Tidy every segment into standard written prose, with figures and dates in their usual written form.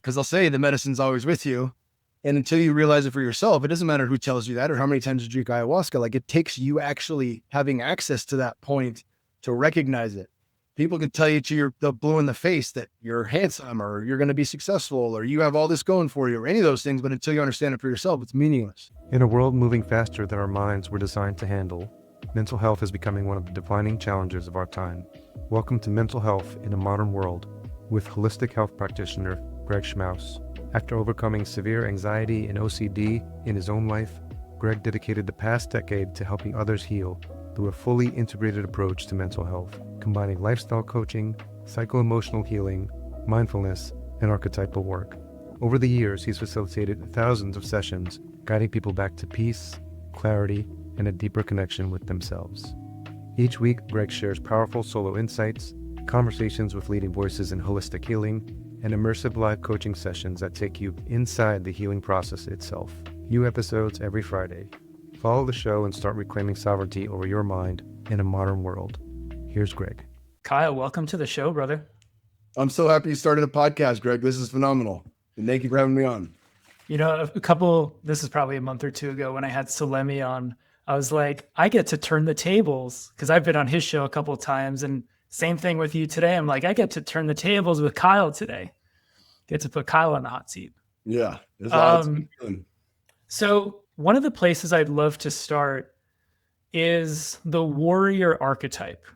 Because they'll say the medicine's always with you. And until you realize it for yourself, it doesn't matter who tells you that or how many times you drink ayahuasca. Like, it takes you actually having access to that point to recognize it. People can tell you to the blue in the face that you're handsome or you're going to be successful or you have all this going for you or any of those things. But until you understand it for yourself, it's meaningless. In a world moving faster than our minds were designed to handle, mental health is becoming one of the defining challenges of our time. Welcome to Mental Health in a Modern World with holistic health practitioner Greg Schmaus. After overcoming severe anxiety and OCD in his own life, Greg dedicated the past decade to helping others heal through a fully integrated approach to mental health, combining lifestyle coaching, psycho-emotional healing, mindfulness, and archetypal work. Over the years, he's facilitated thousands of sessions, guiding people back to peace, clarity, and a deeper connection with themselves. Each week, Greg shares powerful solo insights, conversations with leading voices in holistic healing, and immersive live coaching sessions that take you inside the healing process itself. New episodes every Friday. Follow the show and start reclaiming sovereignty over your mind in a modern world. Here's Greg. Kyle, welcome to the show, brother. I'm so happy you started a podcast, Greg. This is phenomenal. And thank you for having me on. You know, this is probably a month or two ago when I had Salemi on, I was like, I get to turn the tables because I've been on his show a couple of times, and same thing with you today. I'm like, I get to turn the tables with Kyle today. Get to put Kyle on the hot seat. Yeah. So one of the places I'd love to start is the warrior archetype,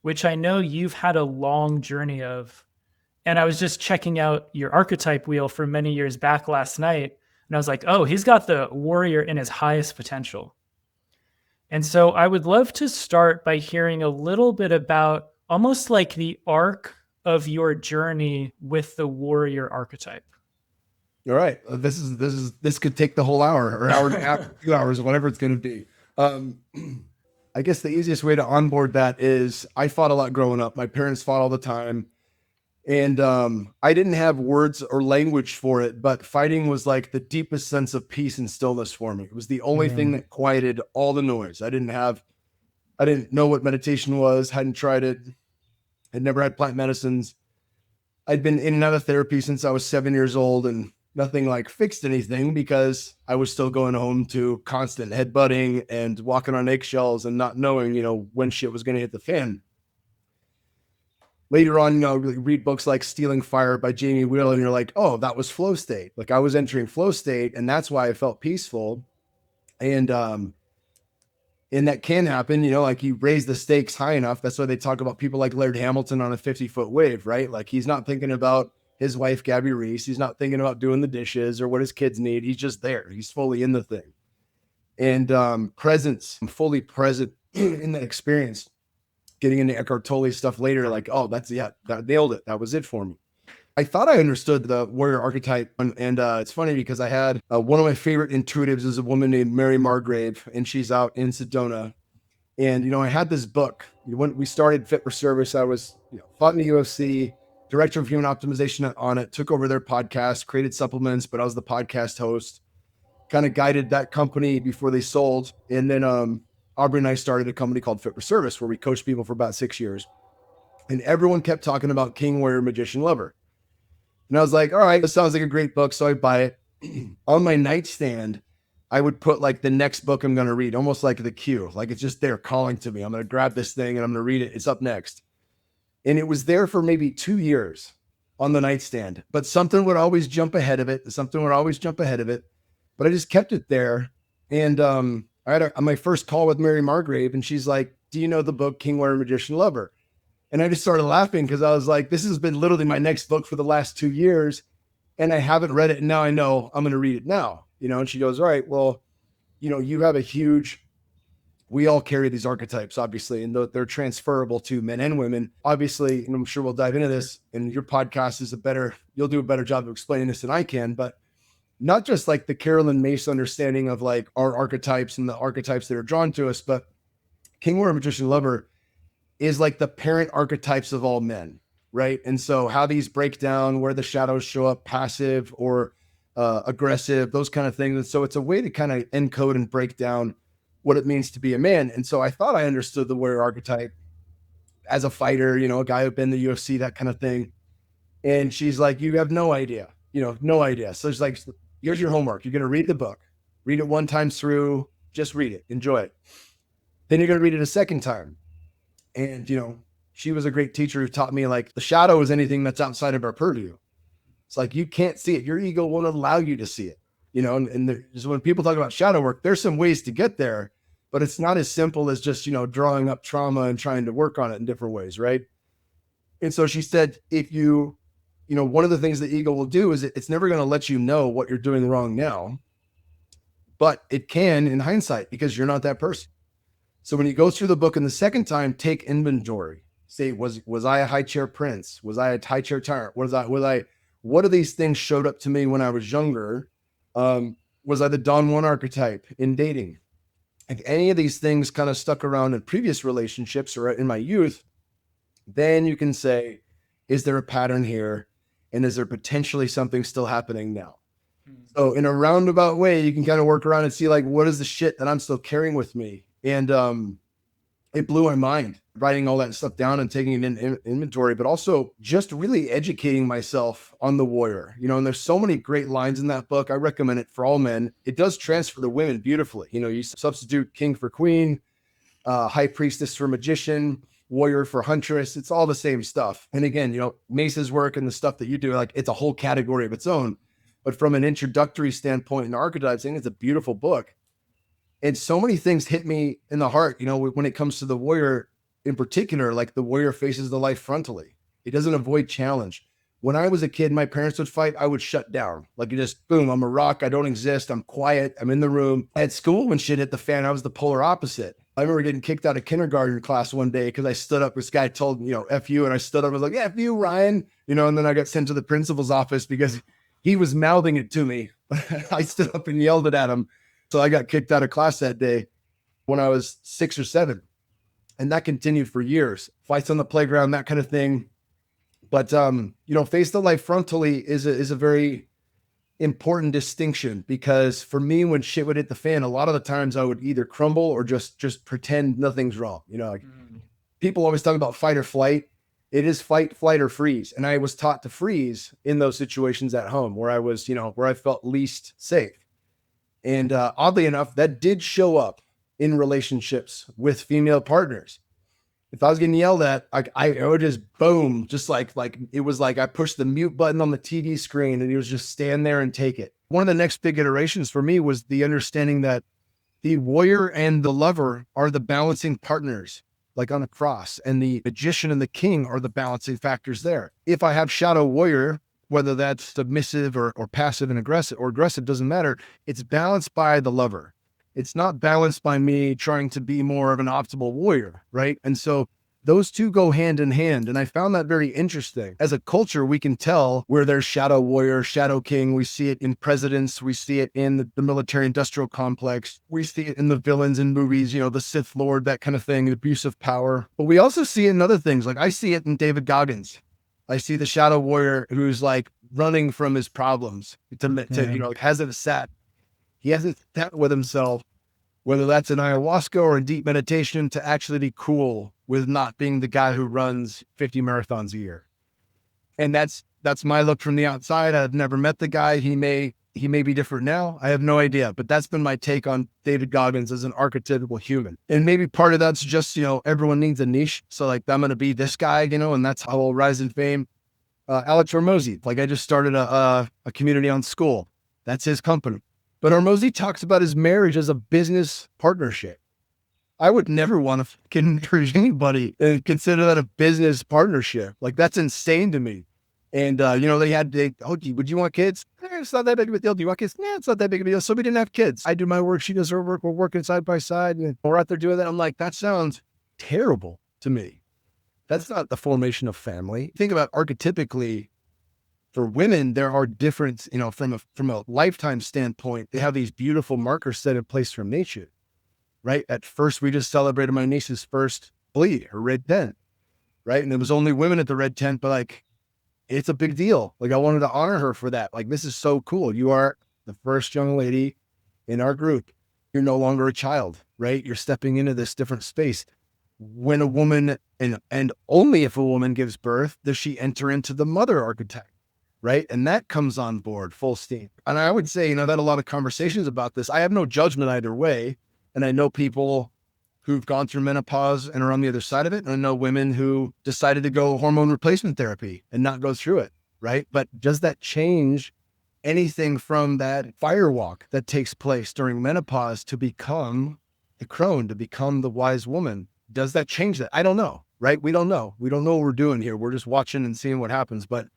which I know you've had a long journey of. And I was just checking out your archetype wheel from many years back last night. And I was like, oh, he's got the warrior in his highest potential. And so I would love to start by hearing a little bit about almost like the arc of your journey with the warrior archetype. All right. This could take the whole hour or hour and a half, 2 hours, whatever it's going to be. I guess the easiest way to onboard that is I fought a lot growing up. My parents fought all the time. And I didn't have words or language for it, but fighting was like the deepest sense of peace and stillness for me. It was the only thing that quieted all the noise. I didn't know what meditation was, hadn't tried it, had never had plant medicines. I'd been in and out of therapy since I was 7 years old, and nothing like fixed anything because I was still going home to constant headbutting and walking on eggshells and not knowing, when shit was going to hit the fan. Later on, read books like Stealing Fire by Jamie Wheal, and you're like, oh, that was flow state. Like, I was entering flow state, and that's why I felt peaceful. And that can happen, like you raise the stakes high enough. That's why they talk about people like Laird Hamilton on a 50-foot wave, right? Like, he's not thinking about his wife, Gabby Reese. He's not thinking about doing the dishes or what his kids need. He's just there. He's fully in the thing. And presence, I'm fully present in that experience. Getting into Eckhart Tolle stuff later, like, oh, that nailed it. That was it for me. I thought I understood the warrior archetype. And it's funny because I had one of my favorite intuitives is a woman named Mary Margrave, and she's out in Sedona. And, I had this book. When we started Fit for Service, I was fought in the UFC, director of human optimization on it, took over their podcast, created supplements, but I was the podcast host, kind of guided that company before they sold. And then Aubrey and I started a company called Fit for Service where we coached people for about 6 years. And everyone kept talking about King, Warrior, Magician, Lover. And I was like, all right, this sounds like a great book. So I buy it. On my nightstand, I would put like the next book I'm going to read, almost like the queue. Like, it's just there calling to me. I'm going to grab this thing and I'm going to read it. It's up next. And it was there for maybe 2 years on the nightstand. But something would always jump ahead of it. But I just kept it there. And I had my first call with Mary Margrave, and she's like, do you know the book King, Warrior, Magician, Lover? And I just started laughing because I was like, this has been literally my next book for the last 2 years, and I haven't read it. And now I know I'm going to read it now, and she goes, all right, well, you have we all carry these archetypes, obviously, and they're transferable to men and women, obviously. And I'm sure we'll dive into this, and your podcast is you'll do a better job of explaining this than I can, but not just like the Carolyn Mace understanding of like our archetypes and the archetypes that are drawn to us, but King, Warrior, Magician, Lover is like the parent archetypes of all men, right? And so how these break down, where the shadows show up, passive or aggressive, those kind of things. And so it's a way to kind of encode and break down what it means to be a man. And so I thought I understood the warrior archetype as a fighter, a guy who'd been in the UFC, that kind of thing. And she's like, you have no idea, no idea. So it's like, here's your homework. You're going to read the book, read it one time through, just read it, enjoy it. Then you're going to read it a second time. And, she was a great teacher who taught me like the shadow is anything that's outside of our purview. It's like, you can't see it. Your ego won't allow you to see it, and when people talk about shadow work, there's some ways to get there, but it's not as simple as just, drawing up trauma and trying to work on it in different ways. Right. And so she said, if one of the things the ego will do is it's never going to let you know what you're doing wrong now, but it can in hindsight because you're not that person. So when you go through the book and the second time, take inventory. Say, was I a high chair prince? Was I a high chair tyrant? What of these things showed up to me when I was younger? Was I the Don Juan archetype in dating? If any of these things kind of stuck around in previous relationships or in my youth, then you can say, is there a pattern here? And is there potentially something still happening now? So in a roundabout way, you can kind of work around and see like, what is the shit that I'm still carrying with me? And it blew my mind writing all that stuff down and taking it in inventory, but also just really educating myself on the warrior, and there's so many great lines in that book. I recommend it for all men. It does transfer to women beautifully. You substitute king for queen, high priestess for magician, warrior for huntress. It's all the same stuff. And again, Mace's work and the stuff that you do, like it's a whole category of its own. But from an introductory standpoint in archetypes, I think it's a beautiful book. And so many things hit me in the heart, when it comes to the warrior in particular, like the warrior faces the life frontally. He doesn't avoid challenge. When I was a kid, my parents would fight, I would shut down. Like you just, boom, I'm a rock. I don't exist. I'm quiet. I'm in the room. At school, when shit hit the fan, I was the polar opposite. I remember getting kicked out of kindergarten class one day because I stood up. This guy told me, F you. And I stood up. I was like, yeah, F you, Ryan. And then I got sent to the principal's office because he was mouthing it to me. I stood up and yelled it at him. So I got kicked out of class that day when I was 6 or 7. And that continued for years. Fights on the playground, that kind of thing. But, face the life frontally is a very important distinction, because for me, when shit would hit the fan, a lot of the times I would either crumble or just pretend nothing's wrong. People always talk about fight or flight. It is fight, flight, or freeze. And I was taught to freeze in those situations at home where I was, where I felt least safe. And oddly enough, that did show up in relationships with female partners. If I was getting yelled at, I would just boom, just like it was like I pushed the mute button on the TV screen and he was just stand there and take it. One of the next big iterations for me was the understanding that the warrior and the lover are the balancing partners, like on a cross, and the magician and the king are the balancing factors there. If I have shadow warrior, whether that's submissive or passive and aggressive, doesn't matter. It's balanced by the lover. It's not balanced by me trying to be more of an optimal warrior, right? And so those two go hand in hand. And I found that very interesting. As a culture, we can tell where there's shadow warrior, shadow king. We see it in presidents. We see it in the military industrial complex. We see it in the villains in movies, the Sith Lord, that kind of thing, abuse of power. But we also see it in other things. Like I see it in David Goggins. I see the shadow warrior who's like running from his problems hasn't sat with himself, whether that's in ayahuasca or in deep meditation, to actually be cool with not being the guy who runs 50 marathons a year. And that's my look from the outside. I've never met the guy. He may be different now. I have no idea, but that's been my take on David Goggins as an archetypal human. And maybe part of that's just, everyone needs a niche. So like, I'm going to be this guy, and that's how I'll rise in fame. Alex Hormozy, like I just started a community on school. That's his company. But Hormozy talks about his marriage as a business partnership. I would never want to encourage anybody and consider that a business partnership. Like that's insane to me. And, would you want kids? It's not that big of a deal. Do you want kids? It's not that big of a deal. So we didn't have kids. I do my work. She does her work. We're working side by side. And we're out there doing that. I'm like, that sounds terrible to me. That's not the formation of family. Think about archetypically for women, there are different, from a lifetime standpoint, they have these beautiful markers set in place from nature, right? At first, we just celebrated my niece's first bleed, her red tent, right? And it was only women at the red tent, but like, it's a big deal. Like I wanted to honor her for that. Like, this is so cool. You are the first young lady in our group. You're no longer a child, right? You're stepping into this different space. when a woman, and only if a woman gives birth, does she enter into the mother archetype, right? And that comes on board full steam. And I would say, that a lot of conversations about this, I have no judgment either way. And I know people who've gone through menopause and are on the other side of it. And I know women who decided to go hormone replacement therapy and not go through it, right? But does that change anything from that firewalk that takes place during menopause to become the crone, to become the wise woman? Does that change that? I don't know, right? We don't know. We don't know what we're doing here. We're just watching and seeing what happens. But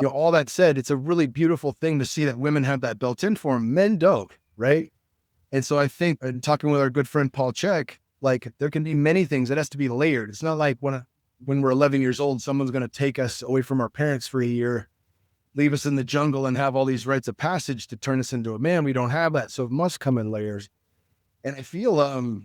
all that said, it's a really beautiful thing to see that women have that built in for them. Men don't, right? And so I think, and talking with our good friend Paul Chek, like there can be many things that has to be layered. It's not like when we're 11 years old, someone's going to take us away from our parents for a year, leave us in the jungle and have all these rites of passage to turn us into a man. We don't have that. So it must come in layers. And I feel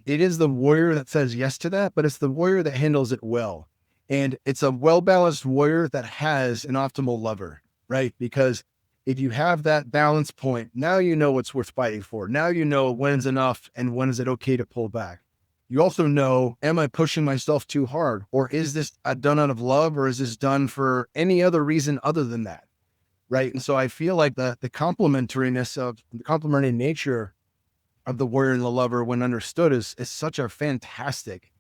it is the warrior that says yes to that, but it's the warrior that handles it well. And it's a well-balanced warrior that has an optimal lover, right? Because if you have that balance point, now you know what's worth fighting for. Now you know when's enough and when is it okay to pull back. You also know, am I pushing myself too hard? Or is this done out of love, or is this done for any other reason other than that, right? And so I feel like the complementariness of the complementary nature of the warrior and the lover, when understood, is such a fantastic,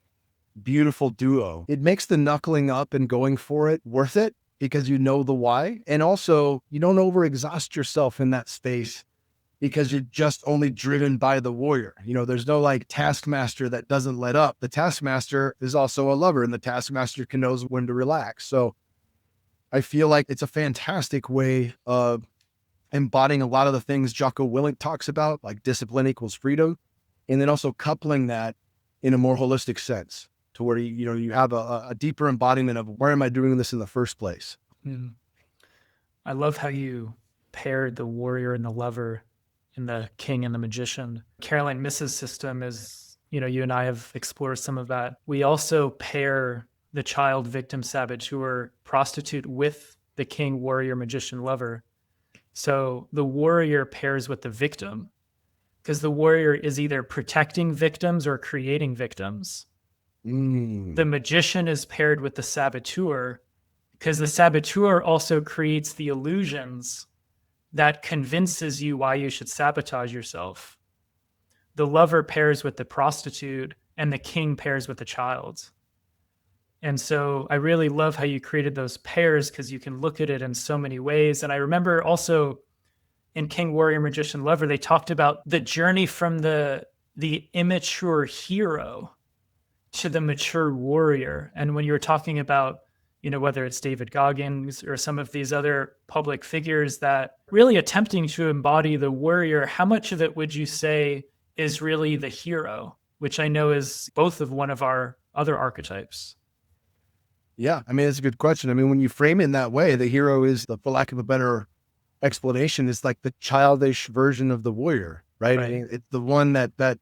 beautiful duo. It makes the knuckling up and going for it worth it because you know the why. And also you don't overexhaust yourself in that space because you're just only driven by the warrior. There's no like taskmaster that doesn't let up. The taskmaster is also a lover, and the taskmaster can knows when to relax. So I feel like it's a fantastic way of embodying a lot of the things Jocko Willink talks about, like discipline equals freedom, and then also coupling that in a more holistic sense to where, you have a deeper embodiment of why am I doing this in the first place? Mm. I love how you paired the warrior and the lover in the king and the magician. Caroline Miss's system is, you and I have explored some of that. We also pair the child victim saboteur prostitute with the king warrior magician lover. So the warrior pairs with the victim because the warrior is either protecting victims or creating victims. The magician is paired with the saboteur because the saboteur also creates the illusions that convinces you why you should sabotage yourself. The lover pairs with the prostitute and the king pairs with the child. And so I really love how you created those pairs because you can look at it in so many ways. And I remember also in King, Warrior, Magician, Lover, they talked about the journey from the immature hero to the mature warrior. And when you were talking about, whether it's David Goggins or some of these other public figures that really attempting to embody the warrior, how much of it would you say is really the hero, which I know is both of one of our other archetypes? Yeah, it's a good question. When you frame it in that way, the hero is, for lack of a better explanation, is like the childish version of the warrior, right? Right. It's the one that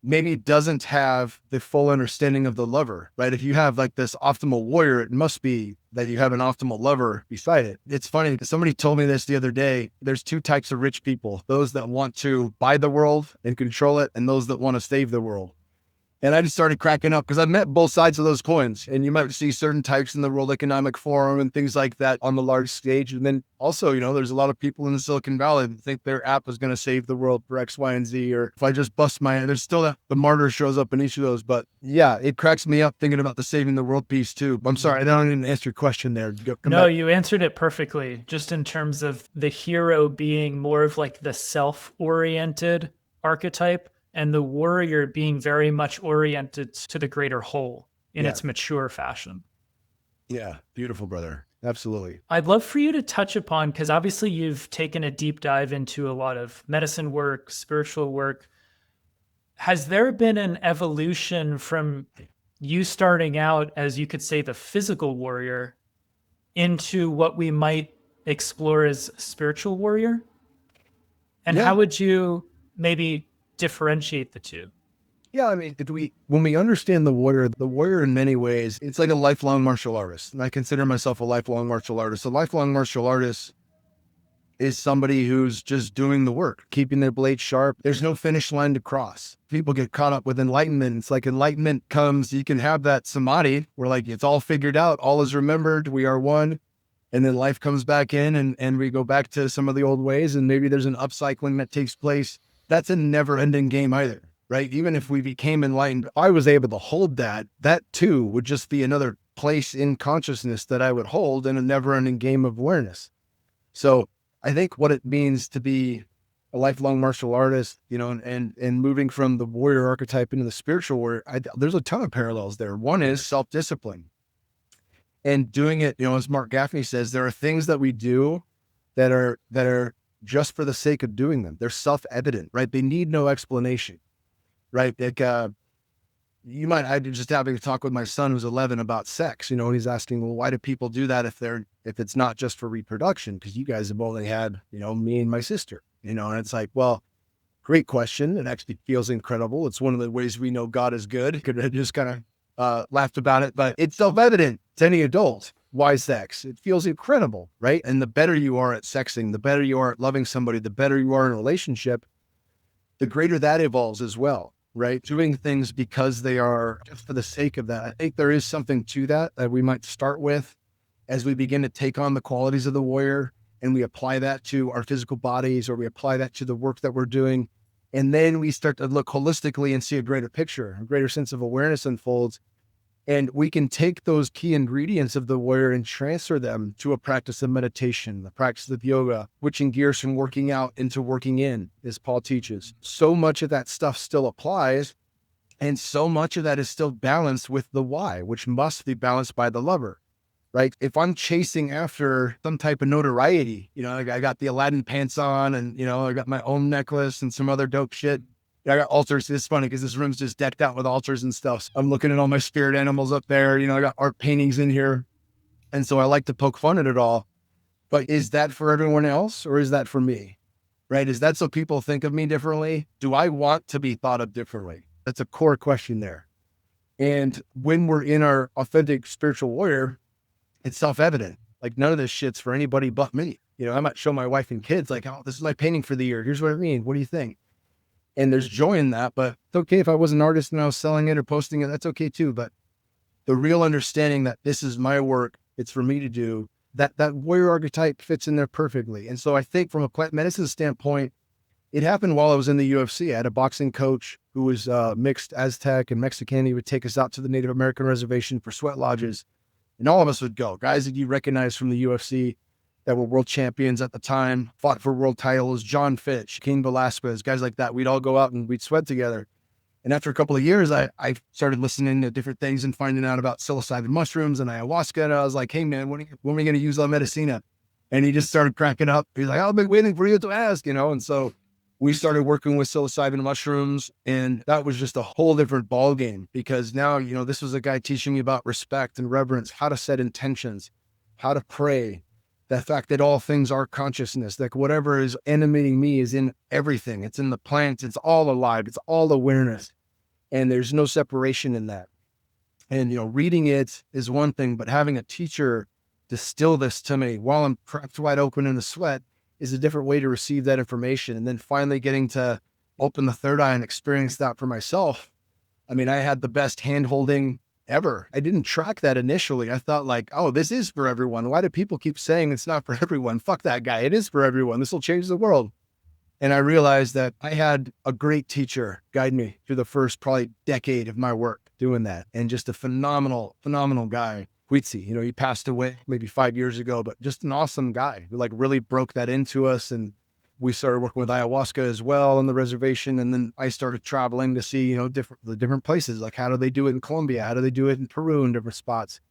maybe doesn't have the full understanding of the lover, right? If you have like this optimal warrior, it must be that you have an optimal lover beside it. It's funny because somebody told me this the other day. There's two types of rich people: those that want to buy the world and control it, and those that want to save the world. And I just started cracking up because I've met both sides of those coins. And you might see certain types in the World Economic Forum and things like that on the large stage. And then also, there's a lot of people in the Silicon Valley that think their app is going to save the world for X, Y, and Z. Or if I just bust there's still the martyr shows up in each of those. But yeah, it cracks me up thinking about the saving the world piece too. I'm sorry, I didn't answer your question there. No, you answered it perfectly. Just in terms of the hero being more of like the self-oriented archetype, and the warrior being very much oriented to the greater whole in its mature fashion. Yeah, beautiful, brother. Absolutely. I'd love for you to touch upon, because obviously you've taken a deep dive into a lot of medicine work, spiritual work. Has there been an evolution from you starting out as, you could say, the physical warrior into what we might explore as spiritual warrior? And how would you maybe differentiate the two? Yeah, when we understand the warrior in many ways, it's like a lifelong martial artist. And I consider myself a lifelong martial artist. A lifelong martial artist is somebody who's just doing the work, keeping their blade sharp. There's no finish line to cross. People get caught up with enlightenment. It's like enlightenment comes, you can have that samadhi where like it's all figured out, all is remembered, we are one. And then life comes back in and we go back to some of the old ways, and maybe there's an upcycling that takes place. That's a never ending game either, right? Even if we became enlightened, if I was able to hold that, that too would just be another place in consciousness that I would hold in a never ending game of awareness. So I think what it means to be a lifelong martial artist, you know, and moving from the warrior archetype into the spiritual warrior, there's a ton of parallels there. One is self-discipline. And doing it, you know, as Mark Gaffney says, there are things that we do that are just for the sake of doing them. They're self-evident, right? They need no explanation, right? Like, I just having a talk with my son who's 11 about sex, you know, and he's asking, well, why do people do that if it's not just for reproduction? Because you guys have only had, you know, me and my sister, you know, and it's like, well, great question. It actually feels incredible. It's one of the ways we know God is good. Could have just kind of laughed about it, but it's self-evident to any adult. Why sex? It feels incredible, right? And the better you are at sexing, the better you are at loving somebody, the better you are in a relationship, the greater that evolves as well, right? Doing things because they are just for the sake of that. I think there is something to that we might start with as we begin to take on the qualities of the warrior, and we apply that to our physical bodies, or we apply that to the work that we're doing. And then we start to look holistically and see a greater picture, a greater sense of awareness unfolds. And we can take those key ingredients of the warrior and transfer them to a practice of meditation, the practice of yoga, switching gears from working out into working in, as Paul teaches. So much of that stuff still applies. And so much of that is still balanced with the why, which must be balanced by the lover, right? If I'm chasing after some type of notoriety, you know, like I got the Aladdin pants on, and, you know, I got my own necklace and some other dope shit. I got altars. It's funny because this room's just decked out with altars and stuff. So I'm looking at all my spirit animals up there. You know, I got art paintings in here. And so I like to poke fun at it all. But is that for everyone else, or is that for me? Right? Is that so people think of me differently? Do I want to be thought of differently? That's a core question there. And when we're in our authentic spiritual warrior, it's self-evident. Like, none of this shit's for anybody but me. You know, I might show my wife and kids like, oh, this is my painting for the year. Here's what I mean. What do you think? And there's joy in that, but it's okay if I was an artist and I was selling it or posting it, that's okay too. But the real understanding that this is my work, it's for me to do, that warrior archetype fits in there perfectly. And so I think from a plant medicine standpoint, it happened while I was in the UFC. I had a boxing coach who was mixed Aztec and Mexican. He would take us out to the Native American reservation for sweat lodges, and all of us would go. Guys that you recognize from the UFC that were world champions at the time, fought for world titles, John Fitch, King Velasquez, guys like that. We'd all go out and we'd sweat together. And after a couple of years, I started listening to different things and finding out about psilocybin mushrooms and ayahuasca. And I was like, hey man, when are we going to use La Medicina? And he just started cracking up. He's like, I've been waiting for you to ask, you know? And so we started working with psilocybin mushrooms, and that was just a whole different ball game, because now, you know, this was a guy teaching me about respect and reverence, how to set intentions, how to pray, the fact that all things are consciousness, like whatever is animating me is in everything. It's in the plants. It's all alive. It's all awareness. And there's no separation in that. And, you know, reading it is one thing, but having a teacher distill this to me while I'm cracked wide open in the sweat is a different way to receive that information. And then finally getting to open the third eye and experience that for myself. I mean, I had the best hand holding ever. I didn't track that initially. I thought like, oh, this is for everyone. Why do people keep saying it's not for everyone? Fuck that guy. It is for everyone. This will change the world. And I realized that I had a great teacher guide me through the first probably decade of my work doing that. And just a phenomenal, phenomenal guy. Huitzi, you know, he passed away maybe 5 years ago, but just an awesome guy who like really broke that into us. And we started working with ayahuasca as well on the reservation. And then I started traveling to see, you know, the different places, like how do they do it in Colombia? How do they do it in Peru and different spots?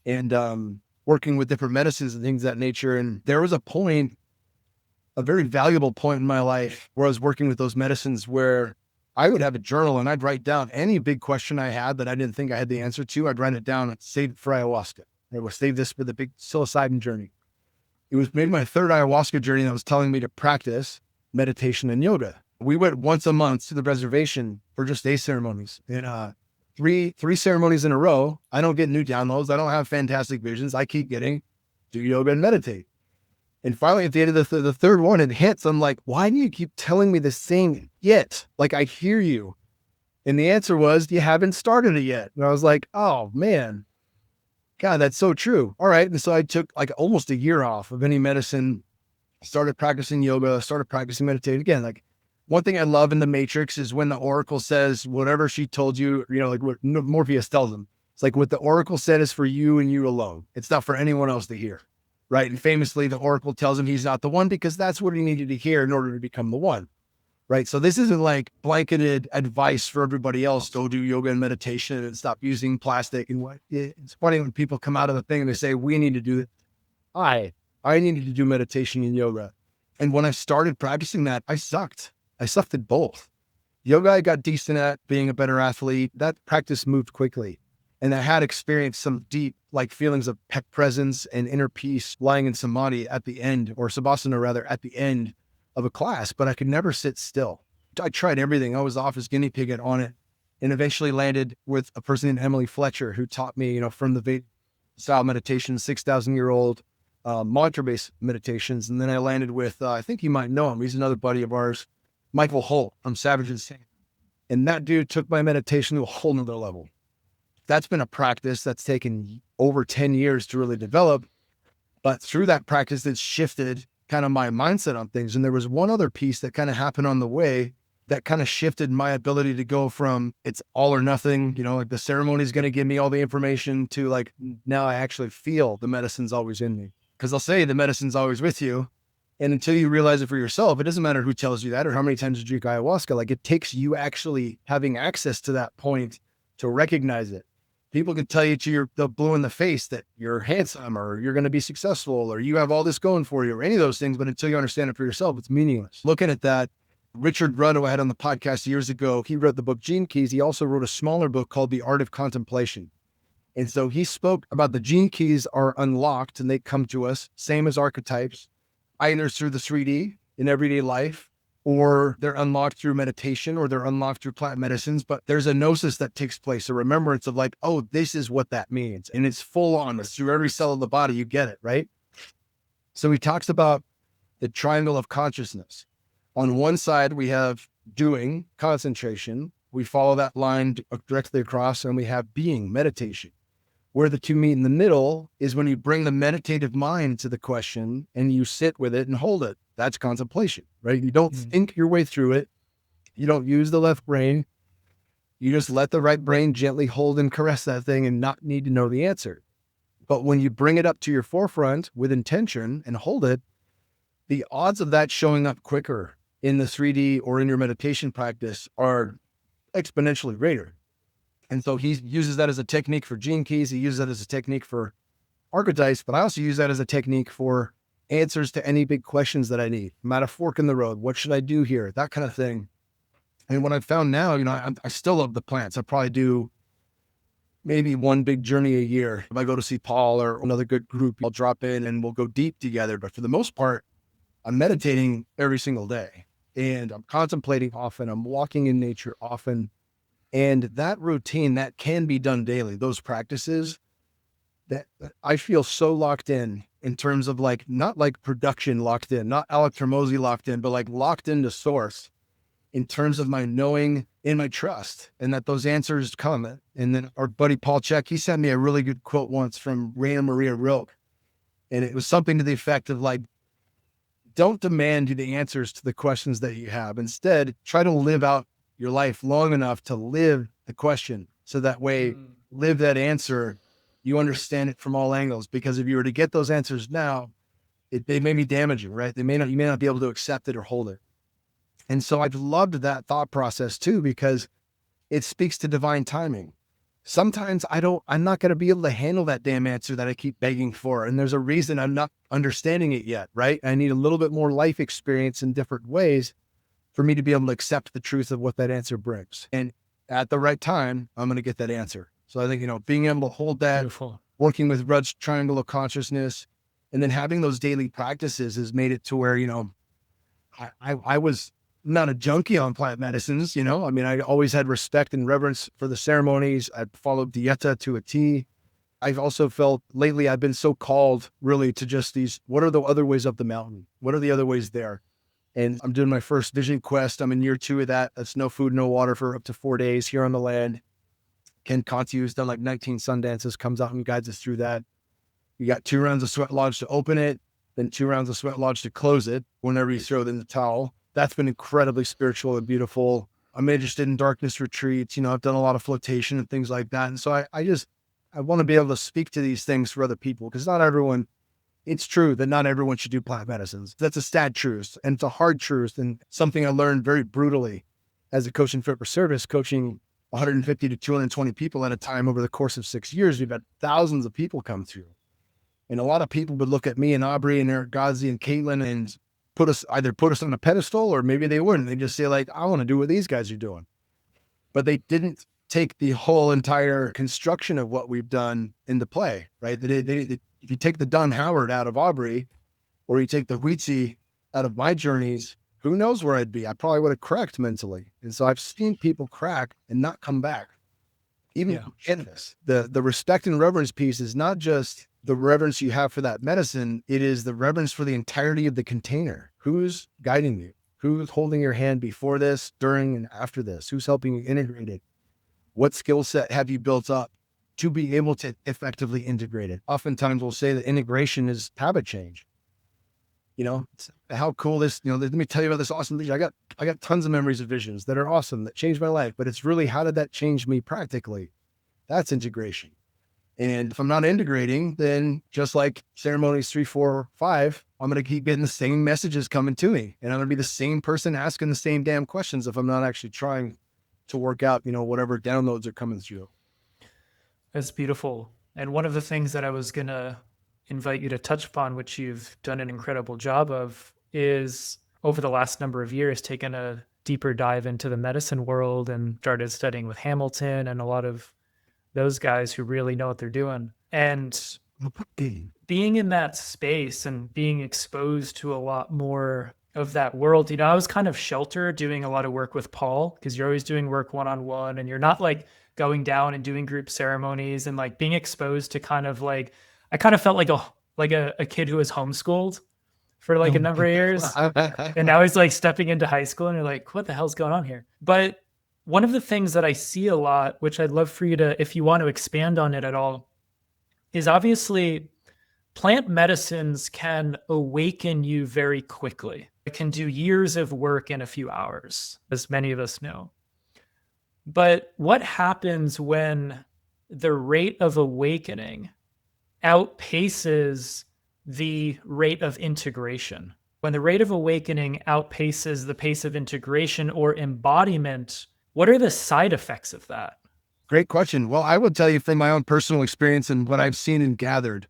And working with different medicines and things of that nature. And there was a point, a very valuable point in my life where I was working with those medicines where I would have a journal and I'd write down any big question I had that I didn't think I had the answer to. I'd write it down and save it for ayahuasca. I would save this for the big psilocybin journey. It was maybe my third ayahuasca journey that was telling me to practice meditation and yoga. We went once a month to the reservation for just day ceremonies. And three ceremonies in a row, I don't get new downloads. I don't have fantastic visions. I keep getting do yoga and meditate. And finally, at the end of the third one, it hits. I'm like, why do you keep telling me the same yet? Like, I hear you. And the answer was, you haven't started it yet. And I was like, oh, man. God, that's so true. All right. And so I took like almost a year off of any medicine, started practicing yoga, started practicing meditation. Again, like one thing I love in the Matrix is when the Oracle says whatever she told you, like what Morpheus tells them. It's like what the Oracle said is for you and you alone. It's not for anyone else to hear. Right. And famously, the Oracle tells him he's not the one because that's what he needed to hear in order to become the one. Right. So this isn't like blanketed advice for everybody else. Go do yoga and meditation and stop using plastic. And what it's funny when people come out of the thing and they say, we need to do it. I needed to do meditation and yoga. And when I started practicing that, I sucked. I sucked at both. Yoga, I got decent at, being a better athlete. That practice moved quickly. And I had experienced some deep like feelings of pec presence and inner peace lying in samadhi at the end, or savasana rather, at the end of a class, but I could never sit still. I tried everything. I was off as guinea pig on it, and eventually landed with a person named Emily Fletcher, who taught me, from the Vedic style meditation, 6,000-year-old mantra-based meditations. And then I landed with, I think you might know him. He's another buddy of ours, Michael Holt from Savage Insane. And that dude took my meditation to a whole nother level. That's been a practice that's taken over 10 years to really develop. But through that practice, it's shifted kind of my mindset on things. And there was one other piece that kind of happened on the way that kind of shifted my ability to go from it's all or nothing, like the ceremony is going to give me all the information, to like, now I actually feel the medicine's always in me. Because I'll say the medicine's always with you. And until you realize it for yourself, it doesn't matter who tells you that or how many times you drink ayahuasca. Like, it takes you actually having access to that point to recognize it. People can tell you to the blue in the face that you're handsome or you're going to be successful or you have all this going for you or any of those things. But until you understand it for yourself, it's meaningless. Looking at that, Richard Rudd, who I had on the podcast years ago, he wrote the book Gene Keys. He also wrote a smaller book called The Art of Contemplation. And so he spoke about the gene keys are unlocked and they come to us, same as archetypes, either through the 3D in everyday life, or they're unlocked through meditation, or they're unlocked through plant medicines. But there's a gnosis that takes place, a remembrance of like, oh, this is what that means. And it's full on. It's through every cell of the body. You get it, right? So he talks about the triangle of consciousness. On one side, we have doing, concentration. We follow that line directly across, and we have being, meditation. Where the two meet in the middle is when you bring the meditative mind to the question and you sit with it and hold it. That's contemplation, right? You don't think your way through it. You don't use the left brain. You just let the right brain gently hold and caress that thing and not need to know the answer. But when you bring it up to your forefront with intention and hold it, the odds of that showing up quicker in the 3D or in your meditation practice are exponentially greater. And so he uses that as a technique for gene keys. He uses that as a technique for archetypes, but I also use that as a technique for answers to any big questions that I need. I'm at a fork in the road. What should I do here? That kind of thing. And what I've found now, I still love the plants. I probably do maybe one big journey a year. If I go to see Paul or another good group, I'll drop in and we'll go deep together. But for the most part, I'm meditating every single day and I'm contemplating often. I'm walking in nature often. And that routine that can be done daily, those practices that I feel so locked in terms of like, not like production locked in, not Alex Hormozy locked in, but like locked into source in terms of my knowing and my trust, and that those answers come. And then our buddy Paul Chek, he sent me a really good quote once from Raina Maria Rilke. And it was something to the effect of like, don't demand the answers to the questions that you have. Instead, try to live out your life long enough to live the question. So that way, live that answer, you understand it from all angles. Because if you were to get those answers now, they may be damaging, right? You may not be able to accept it or hold it. And so I've loved that thought process too, because it speaks to divine timing. Sometimes I'm not going to be able to handle that damn answer that I keep begging for. And there's a reason I'm not understanding it yet, right? I need a little bit more life experience in different ways for me to be able to accept the truth of what that answer brings. And at the right time, I'm going to get that answer. So I think, being able to hold that, Beautiful. Working with Rudd's triangle of consciousness, and then having those daily practices has made it to where, I was not a junkie on plant medicines, I always had respect and reverence for the ceremonies. I followed dieta to a T. I've also felt lately I've been so called really to just these, what are the other ways up the mountain? What are the other ways there? And I'm doing my first vision quest. I'm in year 2 of that. That's no food, no water for up to 4 days here on the land. Ken Conti, who's done like 19 sun dances, comes out and guides us through that. You got 2 rounds of sweat lodge to open it, then 2 rounds of sweat lodge to close it whenever you throw it in the towel. That's been incredibly spiritual and beautiful. I'm interested in darkness retreats. I've done a lot of flotation and things like that. And so I want to be able to speak to these things for other people, because it's true that not everyone should do plant medicines. That's a sad truth, and it's a hard truth, and something I learned very brutally as a coach in fit for service, coaching 150 to 220 people at a time over the course of 6 years. We've had thousands of people come through. And a lot of people would look at me and Aubrey and Eric Ghazi and Caitlin and put us on a pedestal, or maybe they wouldn't. They just say like, I want to do what these guys are doing. But they didn't take the whole entire construction of what we've done into play, right? If you take the Don Howard out of Aubrey, or you take the Wheatsy out of my journeys, who knows where I'd be? I probably would have cracked mentally. And so I've seen people crack and not come back. Even in this, the respect and reverence piece is not just the reverence you have for that medicine. It is the reverence for the entirety of the container. Who's guiding you? Who's holding your hand before this, during, and after this? Who's helping you integrate it? What skill set have you built up to be able to effectively integrate it? Oftentimes we'll say that integration is habit change. How cool this, let me tell you about this awesome vision. I got tons of memories of visions that are awesome, that changed my life, but it's really, how did that change me practically? That's integration. And if I'm not integrating, then just like ceremonies 3, 4, 5, I'm going to keep getting the same messages coming to me. And I'm going to be the same person asking the same damn questions if I'm not actually trying to work out, whatever downloads are coming through. That's beautiful. And one of the things that I was going to invite you to touch upon, which you've done an incredible job of, is over the last number of years, taken a deeper dive into the medicine world and started studying with Hamilton and a lot of those guys who really know what they're doing. And being in that space and being exposed to a lot more of that world, I was kind of sheltered doing a lot of work with Paul, because you're always doing work one-on-one and you're not like going down and doing group ceremonies, and like being exposed to kind of like, I kind of felt like a kid who was homeschooled for like a number of years. And now he's like stepping into high school and you're like, what the hell's going on here? But one of the things that I see a lot, which I'd love for you to, if you want to expand on it at all, is obviously plant medicines can awaken you very quickly. It can do years of work in a few hours, as many of us know. But what happens when the rate of awakening outpaces the rate of integration? When the rate of awakening outpaces the pace of integration or embodiment, what are the side effects of that? Great question. Well, I will tell you from my own personal experience and what I've seen and gathered,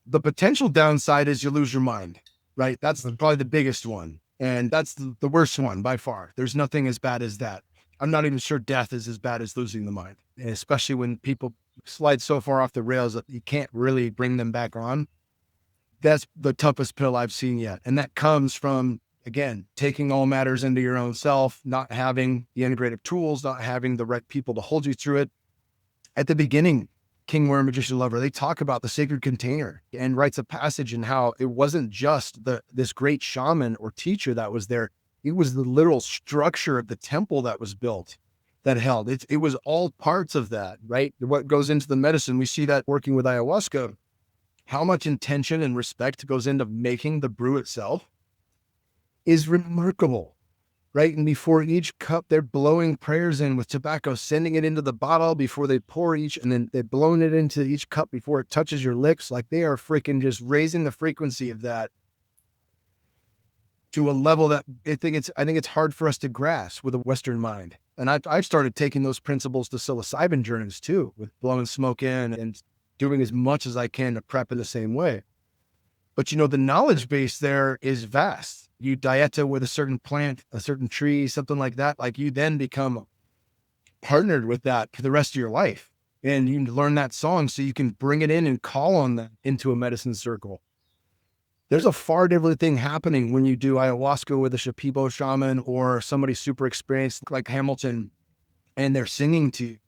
the potential downside is you lose your mind, right? That's probably the biggest one. And that's the worst one by far. There's nothing as bad as that. I'm not even sure death is as bad as losing the mind, and especially when people slide so far off the rails that you can't really bring them back on. That's the toughest pill I've seen yet. And that comes from, again, taking all matters into your own self, not having the integrative tools, not having the right people to hold you through it. At the beginning, King Warrior Magician Lover, they talk about the sacred container and writes a passage in how it wasn't just this great shaman or teacher that was there. It was the literal structure of the temple that was built, that held. It was all parts of that, right? What goes into the medicine, we see that working with ayahuasca, how much intention and respect goes into making the brew itself is remarkable, right? And before each cup, they're blowing prayers in with tobacco, sending it into the bottle before they pour each, and then they're blowing it into each cup before it touches your lips. Like they are freaking just raising the frequency of that to a level that I think it's hard for us to grasp with a Western mind. And I've started taking those principles to psilocybin journeys too, with blowing smoke in and doing as much as I can to prep in the same way. But the knowledge base there is vast. You dieta with a certain plant, a certain tree, something like that. Like you then become partnered with that for the rest of your life. And you learn that song so you can bring it in and call on that into a medicine circle. There's a far different thing happening when you do ayahuasca with a Shipibo shaman or somebody super experienced like Hamilton, and they're singing to you.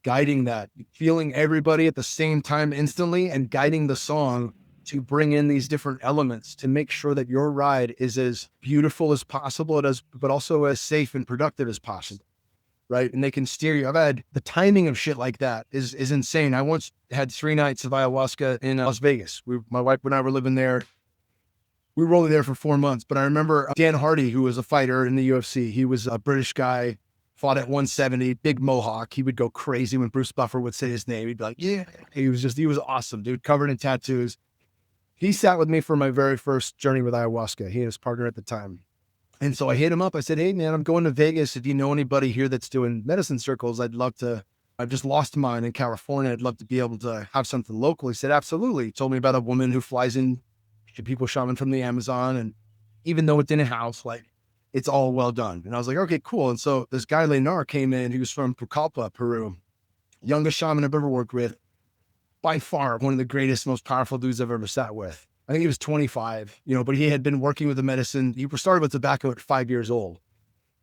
guiding that, feeling everybody at the same time instantly and guiding the song to bring in these different elements to make sure that your ride is as beautiful as possible, but also as safe and productive as possible. Right. And they can steer you. I've had the timing of shit like that is insane. I once had 3 nights of ayahuasca in Las Vegas. My wife and I were living there. We were only there for 4 months, but I remember Dan Hardy, who was a fighter in the UFC. He was a British guy, fought at 170, big mohawk. He would go crazy when Bruce Buffer would say his name. He'd be like, yeah, he was awesome, dude, covered in tattoos. He sat with me for my very first journey with ayahuasca. He and his partner at the time. And so I hit him up. I said, hey, man, I'm going to Vegas. If you know anybody here that's doing medicine circles, I've just lost mine in California. I'd love to be able to have something local. He said, absolutely. He told me about a woman who flies in people shaman from the Amazon. And even though it's in a house, like, it's all well done. And I was like, okay, cool. And so this guy, Lenar, came in. He was from Pucallpa, Peru. Youngest shaman I've ever worked with. By far, one of the greatest, most powerful dudes I've ever sat with. I think he was 25, but he had been working with the medicine. He started with tobacco at 5 years old.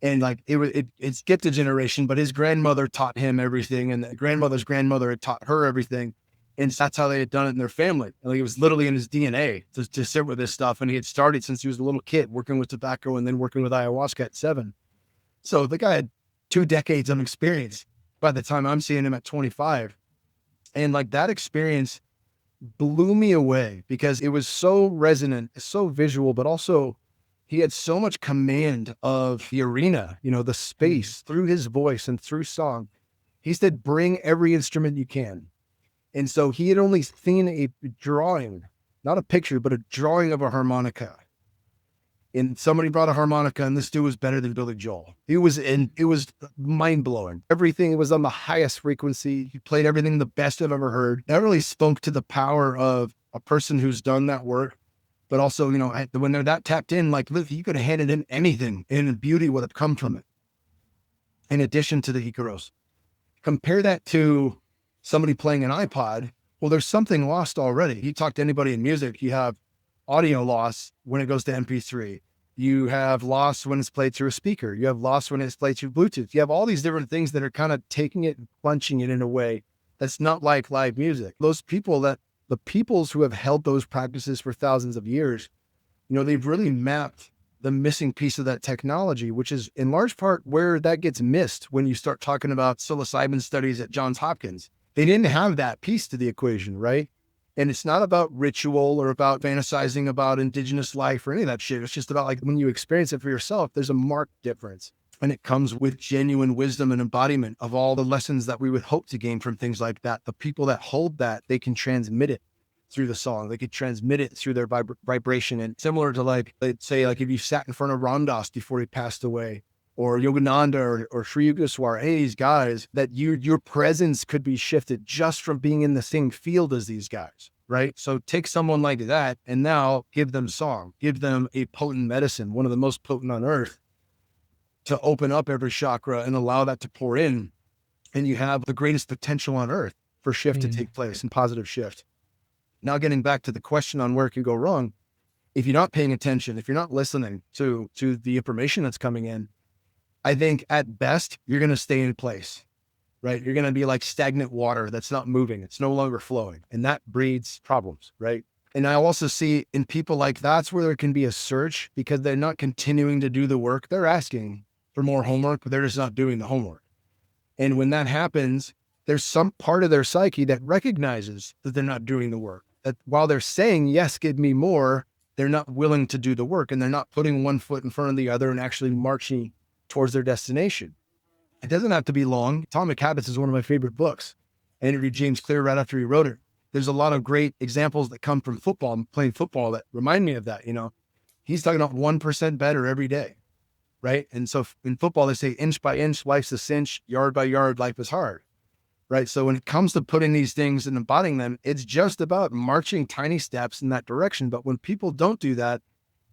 And like, it skipped a generation, but his grandmother taught him everything. And the grandmother's grandmother had taught her everything. And that's how they had done it in their family. Like, it was literally in his DNA to sit with this stuff. And he had started since he was a little kid, working with tobacco and then working with ayahuasca at 7. So the guy had 2 decades of experience by the time I'm seeing him at 25. And like, that experience blew me away because it was so resonant, so visual, but also he had so much command of the arena, the space through his voice and through song. He said, bring every instrument you can. And so he had only seen a drawing, not a picture, but a drawing of a harmonica. And somebody brought a harmonica, and this dude was better than Billy Joel. It was mind blowing. Everything was on the highest frequency. He played everything the best I've ever heard. That really spoke to the power of a person who's done that work. But also, when they're that tapped in, like, look, you could have handed in anything, and the beauty would have come from it. In addition to the Icaros, compare that to somebody playing an iPod. Well, there's something lost already. You talk to anybody in music, you have audio loss when it goes to MP3. You have loss when it's played through a speaker. You have loss when it's played through Bluetooth. You have all these different things that are kind of taking it and punching it in a way that's not like live music. Those people the peoples who have held those practices for thousands of years, they've really mapped the missing piece of that technology, which is in large part where that gets missed when you start talking about psilocybin studies at Johns Hopkins. They didn't have that piece to the equation, right? And it's not about ritual or about fantasizing about indigenous life or any of that shit. It's just about, like, when you experience it for yourself, there's a marked difference. And it comes with genuine wisdom and embodiment of all the lessons that we would hope to gain from things like that. The people that hold that, they can transmit it through the song. They could transmit it through their vibration. And similar to, like, let's say, like, if you sat in front of Ramdas before he passed away, or Yogananda or Sri Yugaswar, any of these guys, that your presence could be shifted just from being in the same field as these guys, right? So take someone like that and now give them song, give them a potent medicine, one of the most potent on earth, to open up every chakra and allow that to pour in. And you have the greatest potential on earth for shift to take place and positive shift. Now, getting back to the question on where it can go wrong, if you're not paying attention, if you're not listening to the information that's coming in, I think at best, you're going to stay in place, right? You're going to be like stagnant water that's not moving. It's no longer flowing. And that breeds problems, right? And I also see in people like that's where there can be a surge because they're not continuing to do the work. They're asking for more homework, but they're just not doing the homework. And when that happens, there's some part of their psyche that recognizes that they're not doing the work. That while they're saying, yes, give me more, they're not willing to do the work and they're not putting one foot in front of the other and actually marching towards their destination. It doesn't have to be long. Atomic Habits is one of my favorite books. I interviewed James Clear right after he wrote it. There's a lot of great examples that come from football, playing football, that remind me of that. He's talking about 1% better every day, right? And so in football, they say inch by inch, life's a cinch, yard by yard, life is hard, right? So when it comes to putting these things and embodying them, it's just about marching tiny steps in that direction. But when people don't do that,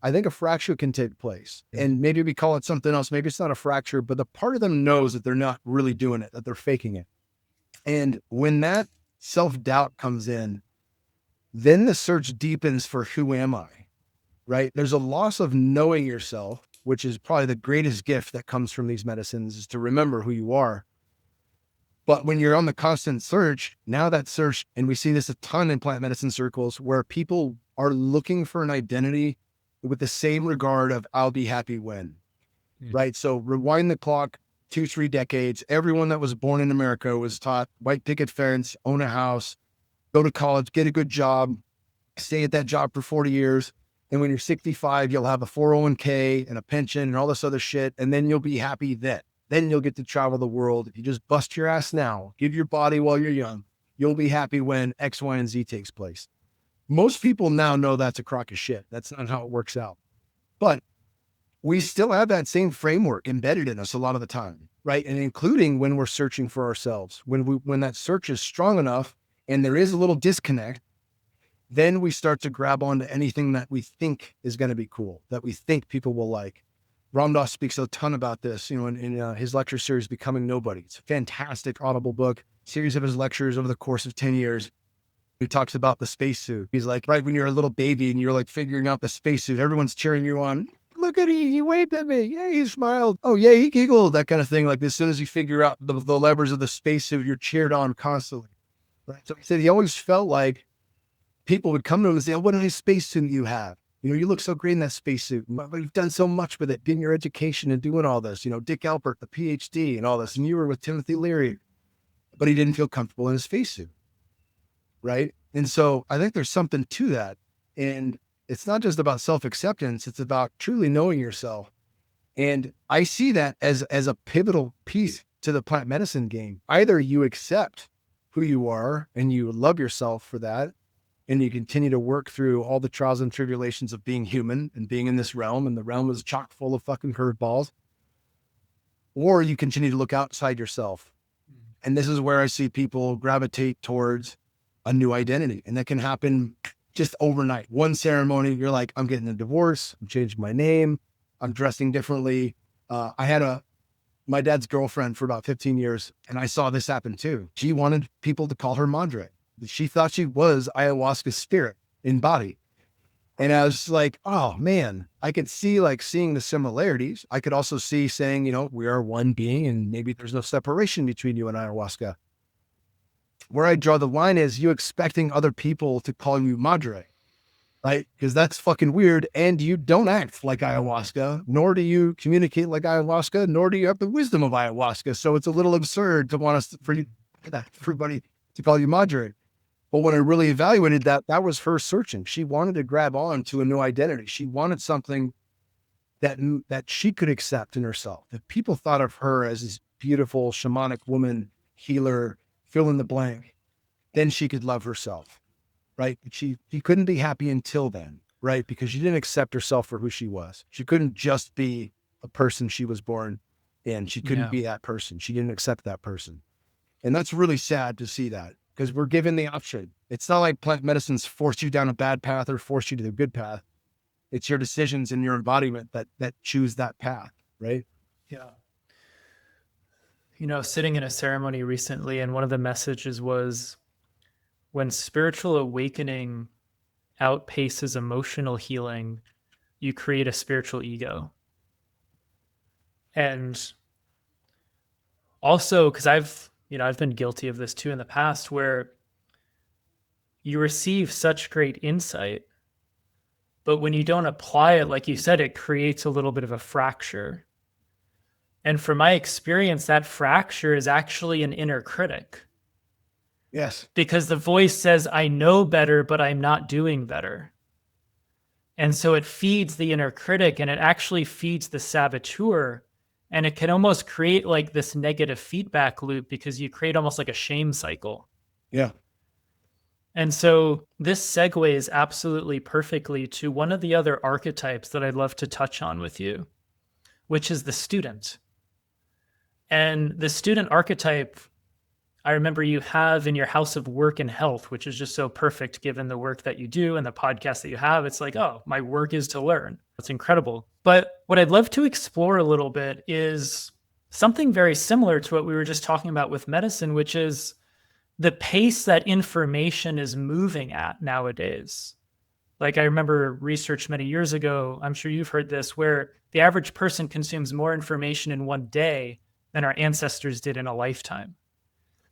I think a fracture can take place. And maybe we call it something else. Maybe it's not a fracture, but the part of them knows that they're not really doing it, that they're faking it. And when that self-doubt comes in, then the search deepens for who am I, right? There's a loss of knowing yourself, which is probably the greatest gift that comes from these medicines, is to remember who you are. But when you're on the constant search, now that search, and we see this a ton in plant medicine circles, where people are looking for an identity with the same regard of I'll be happy when, right? So rewind the clock 2-3 decades. Everyone that was born in America was taught white picket fence, own a house, go to college, get a good job, stay at that job for 40 years. And when you're 65, you'll have a 401k and a pension and all this other shit. And then you'll be happy then. Then you'll get to travel the world. If you just bust your ass now, give your body while you're young, you'll be happy when X, Y, and Z takes place. Most people now know that's a crock of shit. That's not how it works out. But we still have that same framework embedded in us a lot of the time, right? And including when we're searching for ourselves, when that search is strong enough and there is a little disconnect, then we start to grab onto anything that we think is going to be cool, that we think people will like. Ram Dass speaks a ton about this, in his lecture series, Becoming Nobody. It's a fantastic audible book, series of his lectures over the course of 10 years. He talks about the spacesuit. He's like, right when you're a little baby and you're like figuring out the spacesuit, everyone's cheering you on. Look at he waved at me. Yeah, he smiled. Oh, yeah, he giggled, that kind of thing. Like as soon as you figure out the levers of the spacesuit, you're cheered on constantly. Right? So he said he always felt like people would come to him and say, oh, what a nice spacesuit you have. You look so great in that spacesuit. You've done so much with it, getting your education and doing all this. Dick Alpert, the PhD and all this. And you were with Timothy Leary. But he didn't feel comfortable in his spacesuit. Right? And so I think there's something to that. And it's not just about self-acceptance. It's about truly knowing yourself. And I see that as a pivotal piece to the plant medicine game. Either you accept who you are and you love yourself for that, and you continue to work through all the trials and tribulations of being human and being in this realm, and the realm is chock full of fucking curveballs, or you continue to look outside yourself. And this is where I see people gravitate towards a new identity. And that can happen just overnight. One ceremony, you're like, I'm getting a divorce. I'm changing my name. I'm dressing differently. I had my dad's girlfriend for about 15 years, and I saw this happen too. She wanted people to call her Madre. She thought she was ayahuasca's spirit in body. And I was like, oh man, I could see seeing the similarities. I could also see saying, we are one being and maybe there's no separation between you and ayahuasca. Where I draw the line is you expecting other people to call you Madre, right? Because that's fucking weird. And you don't act like ayahuasca, nor do you communicate like ayahuasca, nor do you have the wisdom of ayahuasca. So it's a little absurd to want for everybody to call you Madre. But when I really evaluated that was her searching. She wanted to grab on to a new identity. She wanted something that she could accept in herself. If people thought of her as this beautiful shamanic woman, healer, fill in the blank, then she could love herself, right? But she couldn't be happy until then, right? Because she didn't accept herself for who she was. She couldn't just be a person she was born in. She couldn't be that person. She didn't accept that person. And that's really sad to see that. Because we're given the option. It's not like plant medicines force you down a bad path or force you to the good path. It's your decisions and your embodiment that choose that path, right? Yeah. Sitting in a ceremony recently, and one of the messages was, when spiritual awakening outpaces emotional healing, you create a spiritual ego. And also, because I've been guilty of this too in the past, where you receive such great insight, but when you don't apply it, like you said, it creates a little bit of a fracture. And from my experience, that fracture is actually an inner critic. Yes. Because the voice says, I know better, but I'm not doing better. And so it feeds the inner critic, and it actually feeds the saboteur. And it can almost create this negative feedback loop, because you create almost like a shame cycle. Yeah. And so this segues absolutely perfectly to one of the other archetypes that I'd love to touch on with you, which is the student. And the student archetype, I remember you have in your house of work and health, which is just so perfect given the work that you do and the podcast that you have. It's like, oh, my work is to learn. It's incredible. But what I'd love to explore a little bit is something very similar to what we were just talking about with medicine, which is the pace that information is moving at nowadays. I remember research many years ago, I'm sure you've heard this, where the average person consumes more information in one day than our ancestors did in a lifetime.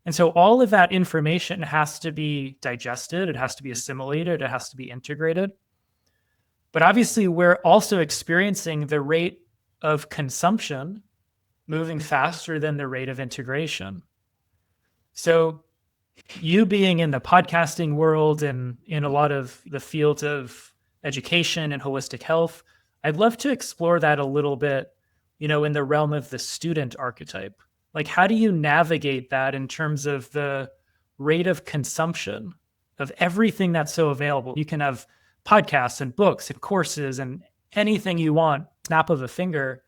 And so all of that information has to be digested, it has to be assimilated, it has to be integrated. But obviously, we're also experiencing the rate of consumption moving faster than the rate of integration. So you being in the podcasting world and in a lot of the fields of education and holistic health, I'd love to explore that a little bit, in the realm of the student archetype. Like, how do you navigate that in terms of the rate of consumption of everything that's so available? You can have podcasts and books and courses and anything you want, snap of a finger,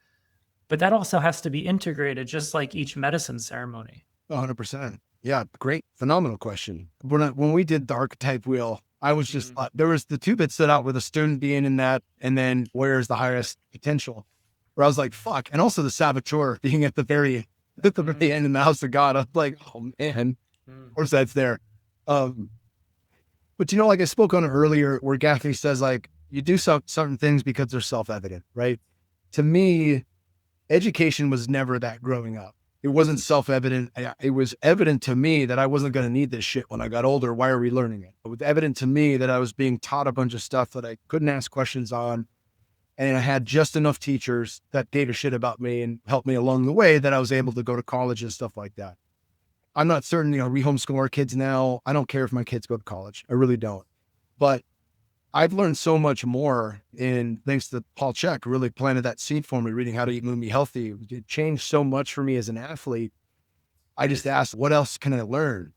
but that also has to be integrated, just like each medicine ceremony. 100%. Yeah, great, phenomenal question. When we did the archetype wheel, I was just, there was the two bits stood out with a student being in that, and then where's the highest potential, where I was like, fuck. And also the saboteur being at the very end in the house of God. I was like, oh man, of course that's there. But like I spoke on earlier, where Gaffney says, like, you do certain things because they're self-evident, right? To me, education was never that growing up. It wasn't self-evident. It was evident to me that I wasn't going to need this shit when I got older. Why are we learning it? It was evident to me that I was being taught a bunch of stuff that I couldn't ask questions on. And I had just enough teachers that gave a shit about me and helped me along the way that I was able to go to college and stuff like that. I'm not certain, we homeschool our kids now. I don't care if my kids go to college. I really don't. But I've learned so much more, and thanks to Paul Chek, really planted that seed for me, reading How to Eat, Move, Be Healthy. It changed so much for me as an athlete. I just asked, what else can I learn?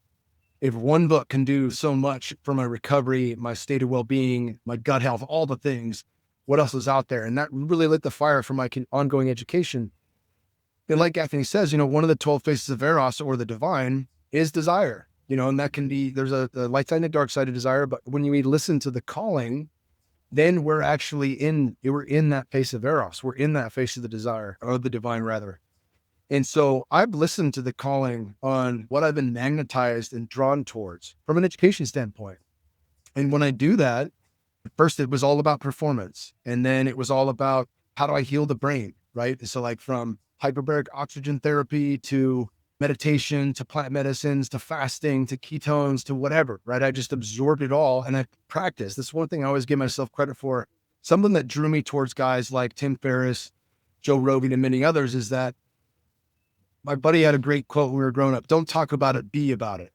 If one book can do so much for my recovery, my state of well-being, my gut health, all the things, what else is out there? And that really lit the fire for my ongoing education. And like Anthony says, one of the 12 faces of Eros, or the divine, is desire. And that can be, there's a light side and a dark side of desire. But when we listen to the calling, then we're in that face of Eros. We're in that face of the desire, or the divine rather. And so I've listened to the calling on what I've been magnetized and drawn towards from an education standpoint. And when I do that, first it was all about performance. And then it was all about, how do I heal the brain, right? So like from hyperbaric oxygen therapy to meditation, to plant medicines, to fasting, to ketones, to whatever, right? I just absorbed it all and I practiced. That's one thing I always give myself credit for. Something that drew me towards guys like Tim Ferriss, Joe Rogan, and many others is that my buddy had a great quote when we were growing up: don't talk about it, be about it.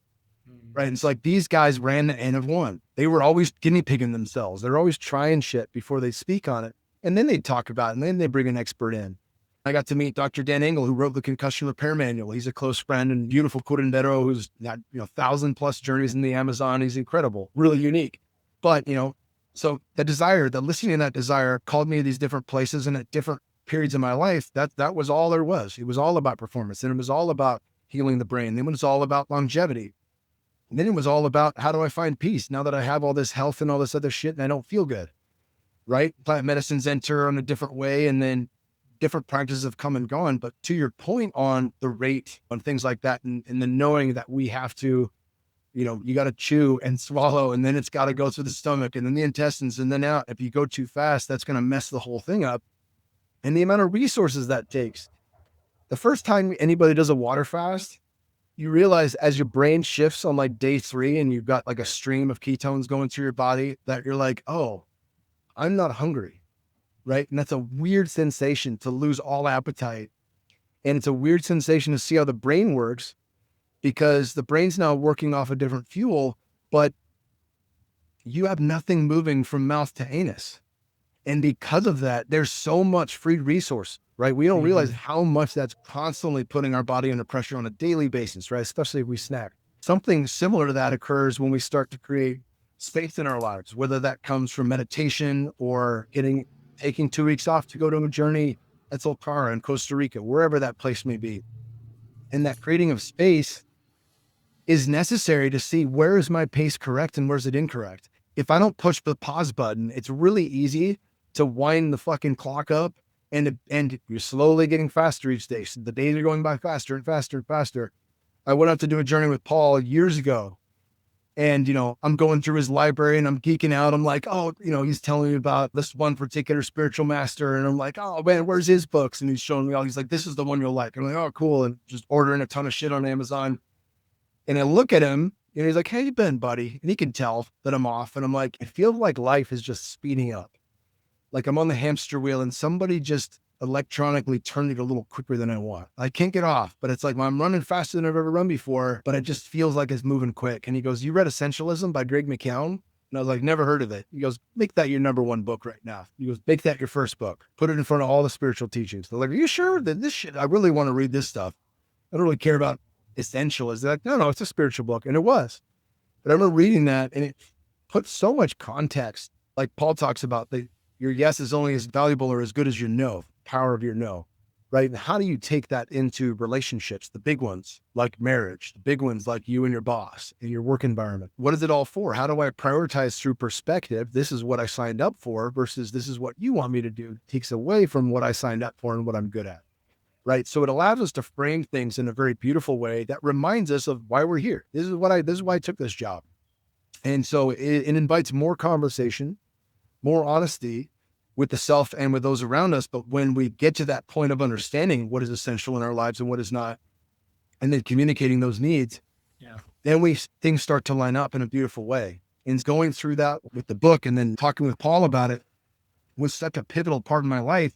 Right? And it's like, these guys ran the N of one. They were always guinea pigging themselves. They're always trying shit before they speak on it. And then they talk about it, and then they bring an expert in. I got to meet Dr. Dan Engel, who wrote the Concussion Repair Manual. He's a close friend and beautiful curandero who's got, 1,000+ journeys in the Amazon. He's incredible, really unique. But, so the desire, the listening to that desire called me to these different places and at different periods of my life. That was all there was. It was all about performance. And it was all about healing the brain. Then it was all about longevity. And then it was all about, how do I find peace now that I have all this health and all this other shit and I don't feel good, right? Plant medicines enter in a different way, and then different practices have come and gone. But to your point on the rate, on things like that, and the knowing that we have to, you got to chew and swallow, and then it's got to go through the stomach and then the intestines and then out. If you go too fast, that's going to mess the whole thing up. And the amount of resources that takes. The first time anybody does a water fast, you realize as your brain shifts on like day 3 and you've got like a stream of ketones going through your body, that you're like, oh, I'm not hungry. Right? And that's a weird sensation, to lose all appetite. And it's a weird sensation to see how the brain works, because the brain's now working off a different fuel, but you have nothing moving from mouth to anus. And because of that, there's so much free resource, right? We don't realize how much that's constantly putting our body under pressure on a daily basis, right? Especially if we snack. Something similar to that occurs when we start to create space in our lives, whether that comes from meditation or taking 2 weeks off to go to a journey at Solcara in Costa Rica, wherever that place may be. And that creating of space is necessary to see, where is my pace correct and where's it incorrect? If I don't push the pause button, it's really easy to wind the fucking clock up, and you're slowly getting faster each day. So the days are going by faster and faster and faster. I went up to do a journey with Paul years ago. And, I'm going through his library and I'm geeking out. I'm like, oh, he's telling me about this one particular spiritual master. And I'm like, oh man, where's his books? And he's showing me all, he's like, this is the one you'll like. I'm like, oh, cool. And just ordering a ton of shit on Amazon. And I look at him and he's like, "How you been, buddy?" And he can tell that I'm off. And I'm like, I feel like life is just speeding up. Like I'm on the hamster wheel and somebody just electronically turned it a little quicker than I want. I can't get off, but it's like I'm running faster than I've ever run before, but it just feels like it's moving quick. And he goes, "You read Essentialism by Greg McKeown?" And I was like, "Never heard of it." He goes, "Make that your number one book right now." He goes, "Make that your first book. Put it in front of all the spiritual teachings." They're like, "Are you sure that this shit, I really want to read this stuff. I don't really care about essentialism." They're like, "No, it's a spiritual book." And it was. But I remember reading that and it put so much context. Like Paul talks about, your yes is only as valuable or as good as your no, power of your no, right? And how do you take that into relationships, the big ones like marriage, the big ones like you and your boss in your work environment? What is it all for? How do I prioritize through perspective? This is what I signed up for versus this is what you want me to do. It takes away from what I signed up for and what I'm good at, right? So it allows us to frame things in a very beautiful way that reminds us of why we're here. This is why I took this job. And so it invites more conversation, more honesty with the self and with those around us. But when we get to that point of understanding what is essential in our lives and what is not, and then communicating those needs, then things start to line up in a beautiful way. And going through that with the book and then talking with Paul about it was such a pivotal part of my life,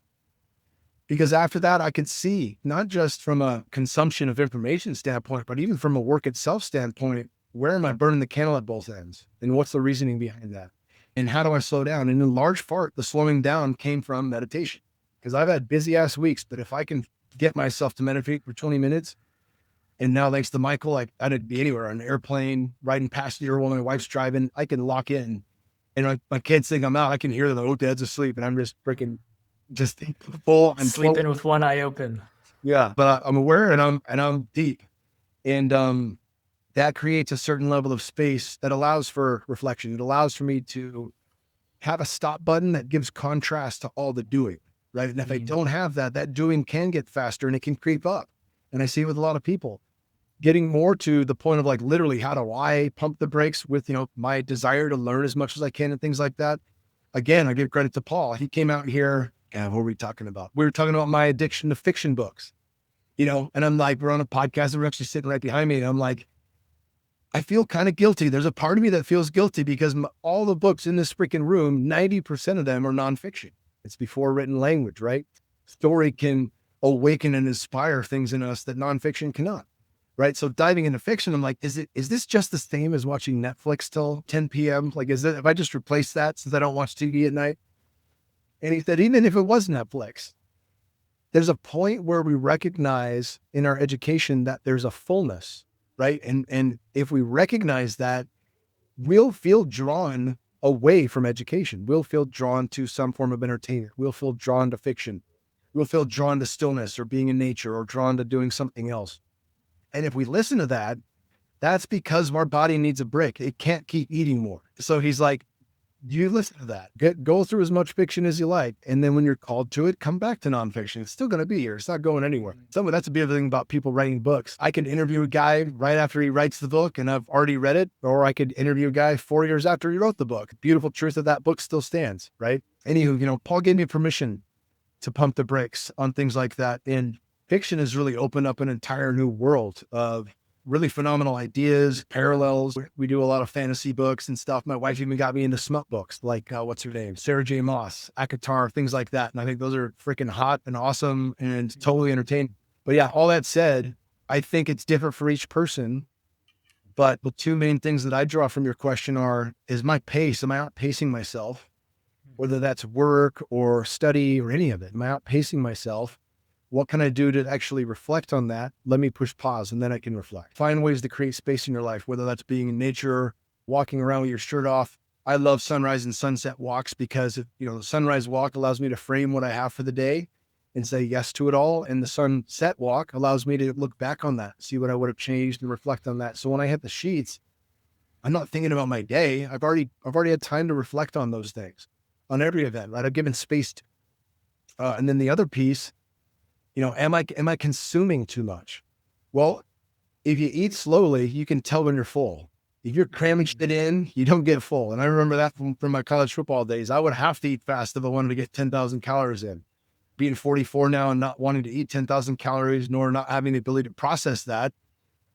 because after that, I could see, not just from a consumption of information standpoint, but even from a work itself standpoint, where am I burning the candle at both ends? And what's the reasoning behind that? And how do I slow down? And in large part, the slowing down came from meditation, because I've had busy ass weeks, but if I can get myself to meditate for 20 minutes, and now thanks to Michael, like I didn't be anywhere, on an airplane, riding passenger while my wife's driving, I can lock in. And my kids think I'm out. I can hear them, "Oh, Dad's asleep." And I'm just freaking just full. I'm sleeping with one eye open. Yeah. But I'm aware and I'm deep. And, that creates a certain level of space that allows for reflection. It allows for me to have a stop button that gives contrast to all the doing, right? And if I don't have that, that doing can get faster and it can creep up. And I see it with a lot of people getting more to the point of like, literally, how do I pump the brakes with, my desire to learn as much as I can and things like that. Again, I give credit to Paul. He came out here, and what were we talking about? We were talking about my addiction to fiction books, and I'm like, we're on a podcast and we're actually sitting right behind me. And I'm like, I feel kind of guilty. There's a part of me that feels guilty because all the books in this freaking room, 90% of them are nonfiction. It's before written language, right? Story can awaken and inspire things in us that nonfiction cannot, right? So diving into fiction, I'm like, is this just the same as watching Netflix till 10 p.m.? Like, if I just replace that since I don't watch TV at night? And he said, even if it was Netflix, there's a point where we recognize in our education that there's a fullness, right? And if we recognize that, we'll feel drawn away from education. We'll feel drawn to some form of entertainment. We'll feel drawn to fiction. We'll feel drawn to stillness or being in nature or drawn to doing something else. And if we listen to that, that's because our body needs a break. It can't keep eating more. So he's like, you listen to that. Go through as much fiction as you like. And then when you're called to it, come back to nonfiction. It's still going to be here. It's not going anywhere. That's a beautiful thing about people writing books. I can interview a guy right after he writes the book and I've already read it, or I could interview a guy 4 years after he wrote the book. Beautiful truth of that book still stands, right? Anywho, Paul gave me permission to pump the brakes on things like that. And fiction has really opened up an entire new world of really phenomenal ideas, parallels. We do a lot of fantasy books and stuff. My wife even got me into smut books, like what's her name? Sarah J. Maas, Akatar, things like that. And I think those are freaking hot and awesome and totally entertaining. But yeah, all that said, I think it's different for each person. But the two main things that I draw from your question is my pace. Am I outpacing myself? Whether that's work or study or any of it. Am I outpacing myself? What can I do to actually reflect on that? Let me push pause and then I can reflect. Find ways to create space in your life, whether that's being in nature, walking around with your shirt off. I love sunrise and sunset walks because, the sunrise walk allows me to frame what I have for the day and say yes to it all. And the sunset walk allows me to look back on that, see what I would have changed and reflect on that. So when I hit the sheets, I'm not thinking about my day. I've already had time to reflect on those things on every event, right? I've given space to. And then the other piece, am I consuming too much? Well, if you eat slowly, you can tell when you're full. If you're cramming shit in, you don't get full. And I remember that from my college football days. I would have to eat fast if I wanted to get 10,000 calories in. Being 44 now and not wanting to eat 10,000 calories, nor not having the ability to process that,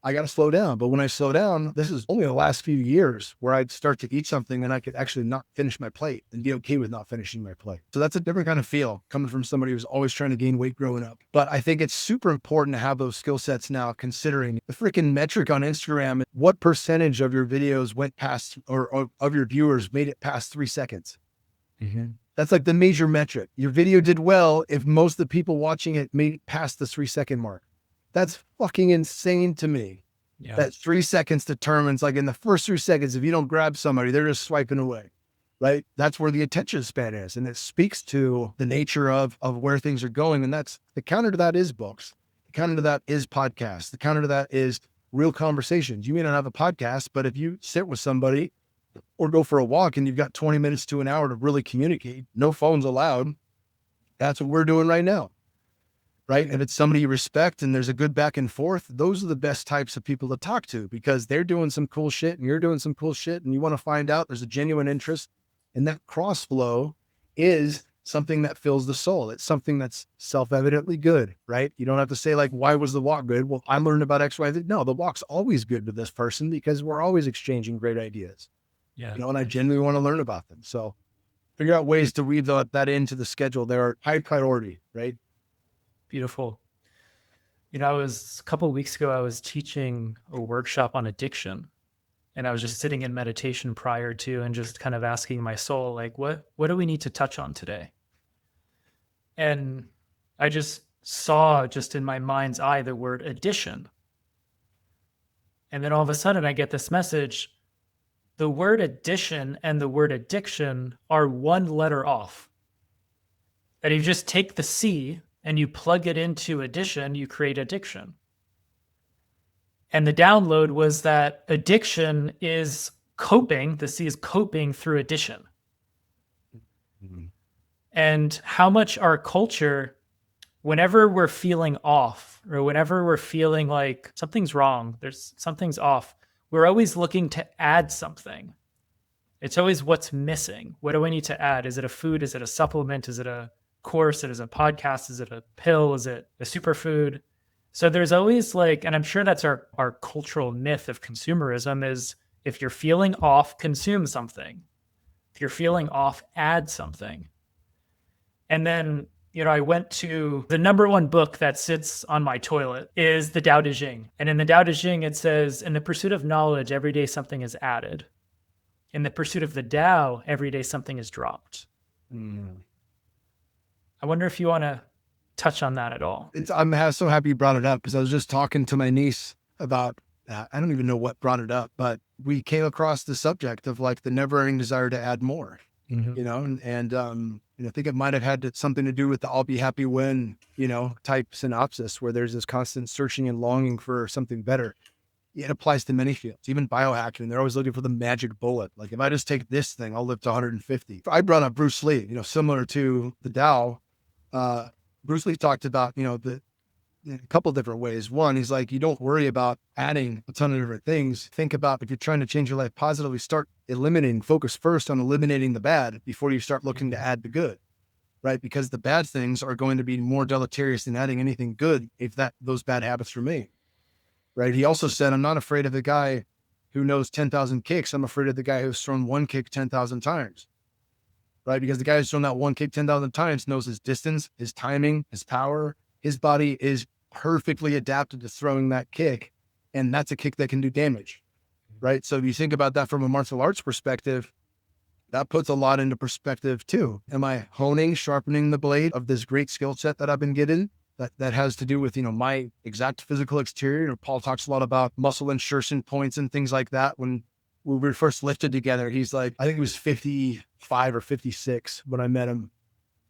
I got to slow down. But when I slow down, this is only the last few years where I'd start to eat something and I could actually not finish my plate and be okay with not finishing my plate. So that's a different kind of feel coming from somebody who's always trying to gain weight growing up. But I think it's super important to have those skill sets now, considering the freaking metric on Instagram. What percentage of your videos went past, or of your viewers made it past 3 seconds? Mm-hmm. That's like the major metric. Your video did well if most of the people watching it made it past the 3-second mark. That's fucking insane to me. Yeah. That 3 seconds determines, like in the first 3 seconds, if you don't grab somebody, they're just swiping away, right? That's where the attention span is. And it speaks to the nature of where things are going. And that's the counter to that is books. The counter to that is podcasts. The counter to that is real conversations. You may not have a podcast, but if you sit with somebody or go for a walk and you've got 20 minutes to an hour to really communicate, no phones allowed. That's what we're doing right now. Right. And it's somebody you respect and there's a good back and forth. Those are the best types of people to talk to because they're doing some cool shit and you're doing some cool shit and you want to find out there's a genuine interest. And that cross flow is something that fills the soul. It's something that's self-evidently good, right? You don't have to say like, why was the walk good? Well, I learned about X, Y, Z. No, the walk's always good to this person because we're always exchanging great ideas. Yeah. You know, and I genuinely want to learn about them. So figure out ways to weave that into the schedule. They're high priority, right? Beautiful. You know, a couple of weeks ago, I was teaching a workshop on addiction and I was just sitting in meditation prior to and just kind of asking my soul, like, what do we need to touch on today? And I just saw just in my mind's eye the word addition. And then all of a sudden I get this message, the word addition and the word addiction are one letter off. And if you just take the C and you plug it into addition, you create addiction. And the download was that addiction is coping, the C is coping through addition. Mm-hmm. And how much our culture, whenever we're feeling off or whenever we're feeling like something's wrong, something's off, we're always looking to add something. It's always what's missing. What do I need to add? Is it a food? Is it a supplement? Is it a course? Is it a podcast? Is it a pill? Is it a superfood? So there's always like, and I'm sure that's our cultural myth of consumerism is if you're feeling off, consume something. If you're feeling off, add something. And then, you know, I went to the number one book that sits on my toilet is the Tao Te Ching. And in the Tao Te Ching, it says, in the pursuit of knowledge, every day something is added. In the pursuit of the Tao, every day something is dropped. Mm. I wonder if you want to touch on that at all. I'm so happy you brought it up because I was just talking to my niece about that. I don't even know what brought it up, but we came across the subject of like the never-ending desire to add more, you know, and I think it might have had something to do with the I'll be happy when, you know, type synopsis where there's this constant searching and longing for something better. It applies to many fields, even biohacking. They're always looking for the magic bullet. Like if I just take this thing, I'll live to 150. I brought up Bruce Lee, you know, similar to the Tao. Bruce Lee talked about, you know, in a couple different ways. One, he's like, you don't worry about adding a ton of different things. Think about if you're trying to change your life positively, start eliminating, focus first on eliminating the bad before you start looking to add the good, right? Because the bad things are going to be more deleterious than adding anything good if those bad habits remain, right? He also said, I'm not afraid of the guy who knows 10,000 kicks. I'm afraid of the guy who's thrown one kick 10,000 times. Right? Because the guy who's thrown that one kick 10,000 times knows his distance, his timing, his power. His body is perfectly adapted to throwing that kick. And that's a kick that can do damage. Right? So if you think about that from a martial arts perspective, that puts a lot into perspective too. Am I honing, sharpening the blade of this great skill set that I've been getting? That has to do with, you know, my exact physical exterior. Paul talks a lot about muscle insertion points and things like that. When we were first lifted together, he's like, I think he was 55 or 56 when I met him.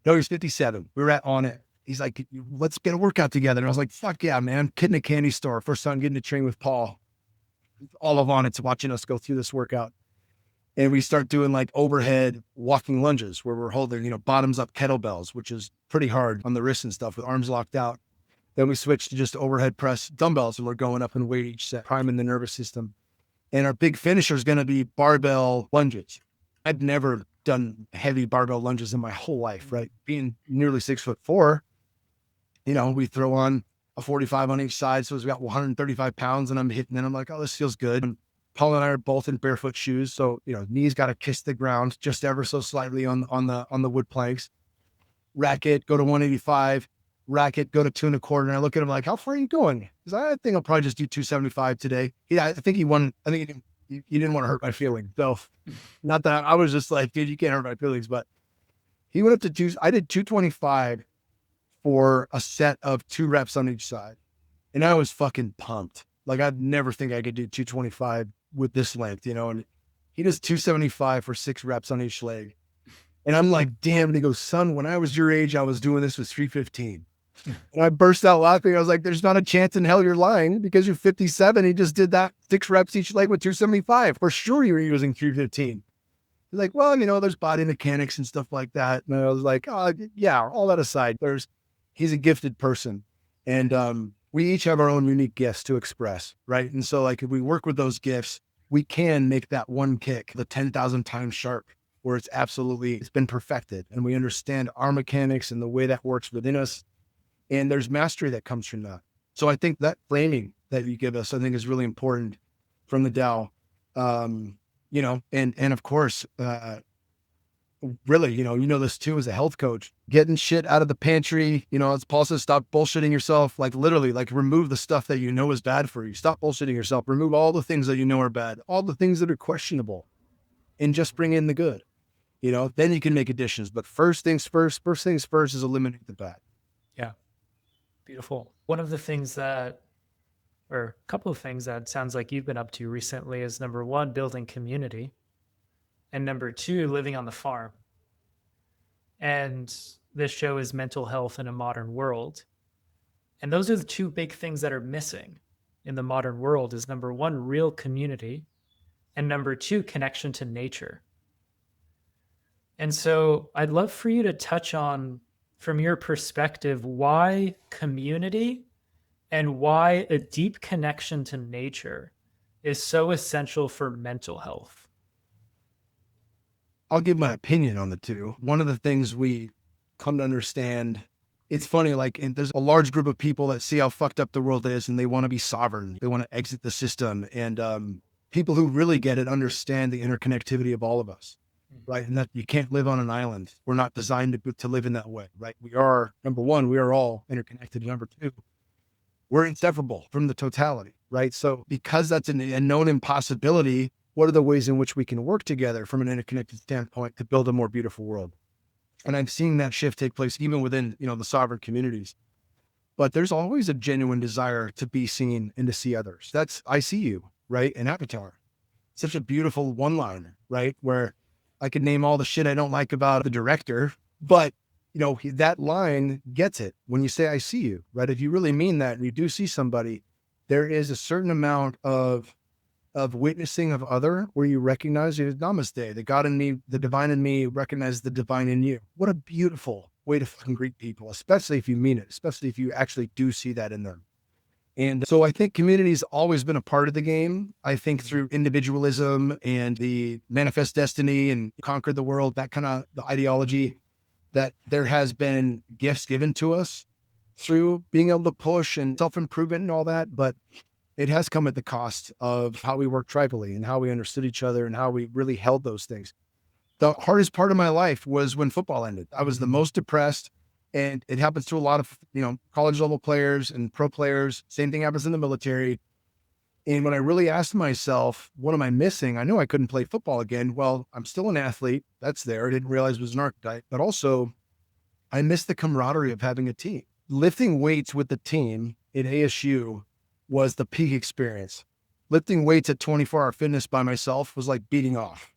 No, he was 57. We were on it. He's like, let's get a workout together. And I was like, fuck yeah, man. Kid in a candy store. First time getting to train with Paul. All of on it's watching us go through this workout. And we start doing like overhead walking lunges where we're holding, you know, bottoms up kettlebells, which is pretty hard on the wrists and stuff with arms locked out. Then we switch to just overhead press dumbbells and we're going up in weight each set, priming the nervous system. And our big finisher is going to be barbell lunges. I'd never done heavy barbell lunges in my whole life, right? Being nearly 6'4", you know, we throw on a 45 on each side. So it's got 135 pounds and I'm hitting and I'm like, oh, this feels good. And Paul and I are both in barefoot shoes. So, knees got to kiss the ground just ever so slightly on the wood planks. Racket, go to 185, racket, go to 2.25. And I look at him like, how far are you going? Because I think I'll probably just do 275 today. Yeah, I think he won. I think he didn't want to hurt my feelings. So not that I was just like, dude, you can't hurt my feelings, but he went up to I did 225 for a set of 2 reps on each side. And I was fucking pumped. Like I'd never think I could do 225 with this length, and he does 275 for 6 reps on each leg. And I'm like, damn. And he goes, son, when I was your age, I was doing this with 315. And I burst out laughing. I was like, there's not a chance in hell you're lying because you're 57. He just did that 6 reps each leg with 275. For sure you were using 315. He's like, well, there's body mechanics and stuff like that. And I was like, oh, yeah, all that aside, he's a gifted person. And we each have our own unique gifts to express, right? And so like if we work with those gifts, we can make that one kick the 10,000 times sharp where it's been perfected and we understand our mechanics and the way that works within us. And there's mastery that comes from that. So I think that framing that you give us, I think is really important from the Tao. And of course, really, this too as a health coach, getting shit out of the pantry, as Paul says, stop bullshitting yourself, like literally, like remove the stuff that is bad for you. Stop bullshitting yourself, remove all the things that are bad, all the things that are questionable, and just bring in the good, then you can make additions. But first things first is eliminate the bad. Yeah. Beautiful. One of the things or a couple of things that sounds like you've been up to recently is number 1, building community. And number 2, living on the farm. And this show is mental health in a modern world. And those are the 2 big things that are missing in the modern world is number 1, real community. And number 2, connection to nature. And so I'd love for you to touch on, from your perspective, why community and why a deep connection to nature is so essential for mental health. I'll give my opinion on the 2. One of the things we come to understand, it's funny, like there's a large group of people that see how fucked up the world is and they want to be sovereign. They want to exit the system. And people who really get it understand the interconnectivity of all of us, right? And that you can't live on an island. We're not designed to live in that way, right? We are, number 1, we are all interconnected. Number 2, we're inseparable from the totality, right? So because that's a known impossibility, what are the ways in which we can work together from an interconnected standpoint to build a more beautiful world? And I'm seeing that shift take place even within, the sovereign communities. But there's always a genuine desire to be seen and to see others. That's I see you, right? An avatar. Such a beautiful one-liner, right? Where I could name all the shit I don't like about the director, but that line gets it. When you say, I see you, right? If you really mean that and you do see somebody, there is a certain amount of witnessing of other where you recognize it. Namaste, the God in me, the divine in me, recognize the divine in you. What a beautiful way to fucking greet people, especially if you mean it, especially if you actually do see that in them. And so I think community's always been a part of the game. I think through individualism and the manifest destiny and conquer the world, that kind of the ideology, that there has been gifts given to us through being able to push and self-improvement and all that. But it has come at the cost of how we work tribally and how we understood each other and how we really held those things. The hardest part of my life was when football ended. I was the most depressed, and it happens to a lot of, college level players and pro players. Same thing happens in the military. And when I really asked myself, what am I missing? I knew I couldn't play football again. Well, I'm still an athlete. That's there. I didn't realize it was an archetype, but also I missed the camaraderie of having a team. Lifting weights with the team at ASU was the peak experience. Lifting weights at 24-hour fitness by myself was like beating off.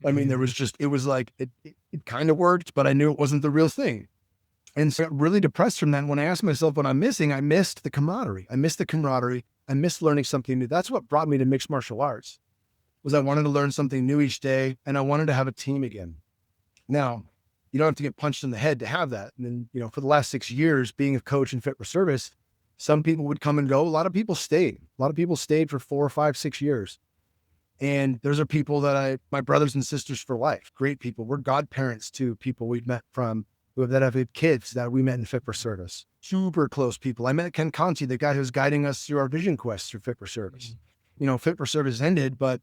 I mean, it kind of worked, but I knew it wasn't the real thing. And so I got really depressed from that. When I asked myself what I'm missing, I missed the camaraderie. I missed learning something new. That's what brought me to mixed martial arts, was I wanted to learn something new each day, and I wanted to have a team again. Now, you don't have to get punched in the head to have that. And then, for the last 6 years, being a coach and fit for service, some people would come and go. A lot of people stayed. A lot of people stayed for 4, 5, 6 years. And those are people that my brothers and sisters for life, great people. We're godparents to people we've met from that have had kids that we met in Fit for Service. Super close people. I met Ken Conti, the guy who's guiding us through our vision quest through Fit for Service. Fit for Service ended, but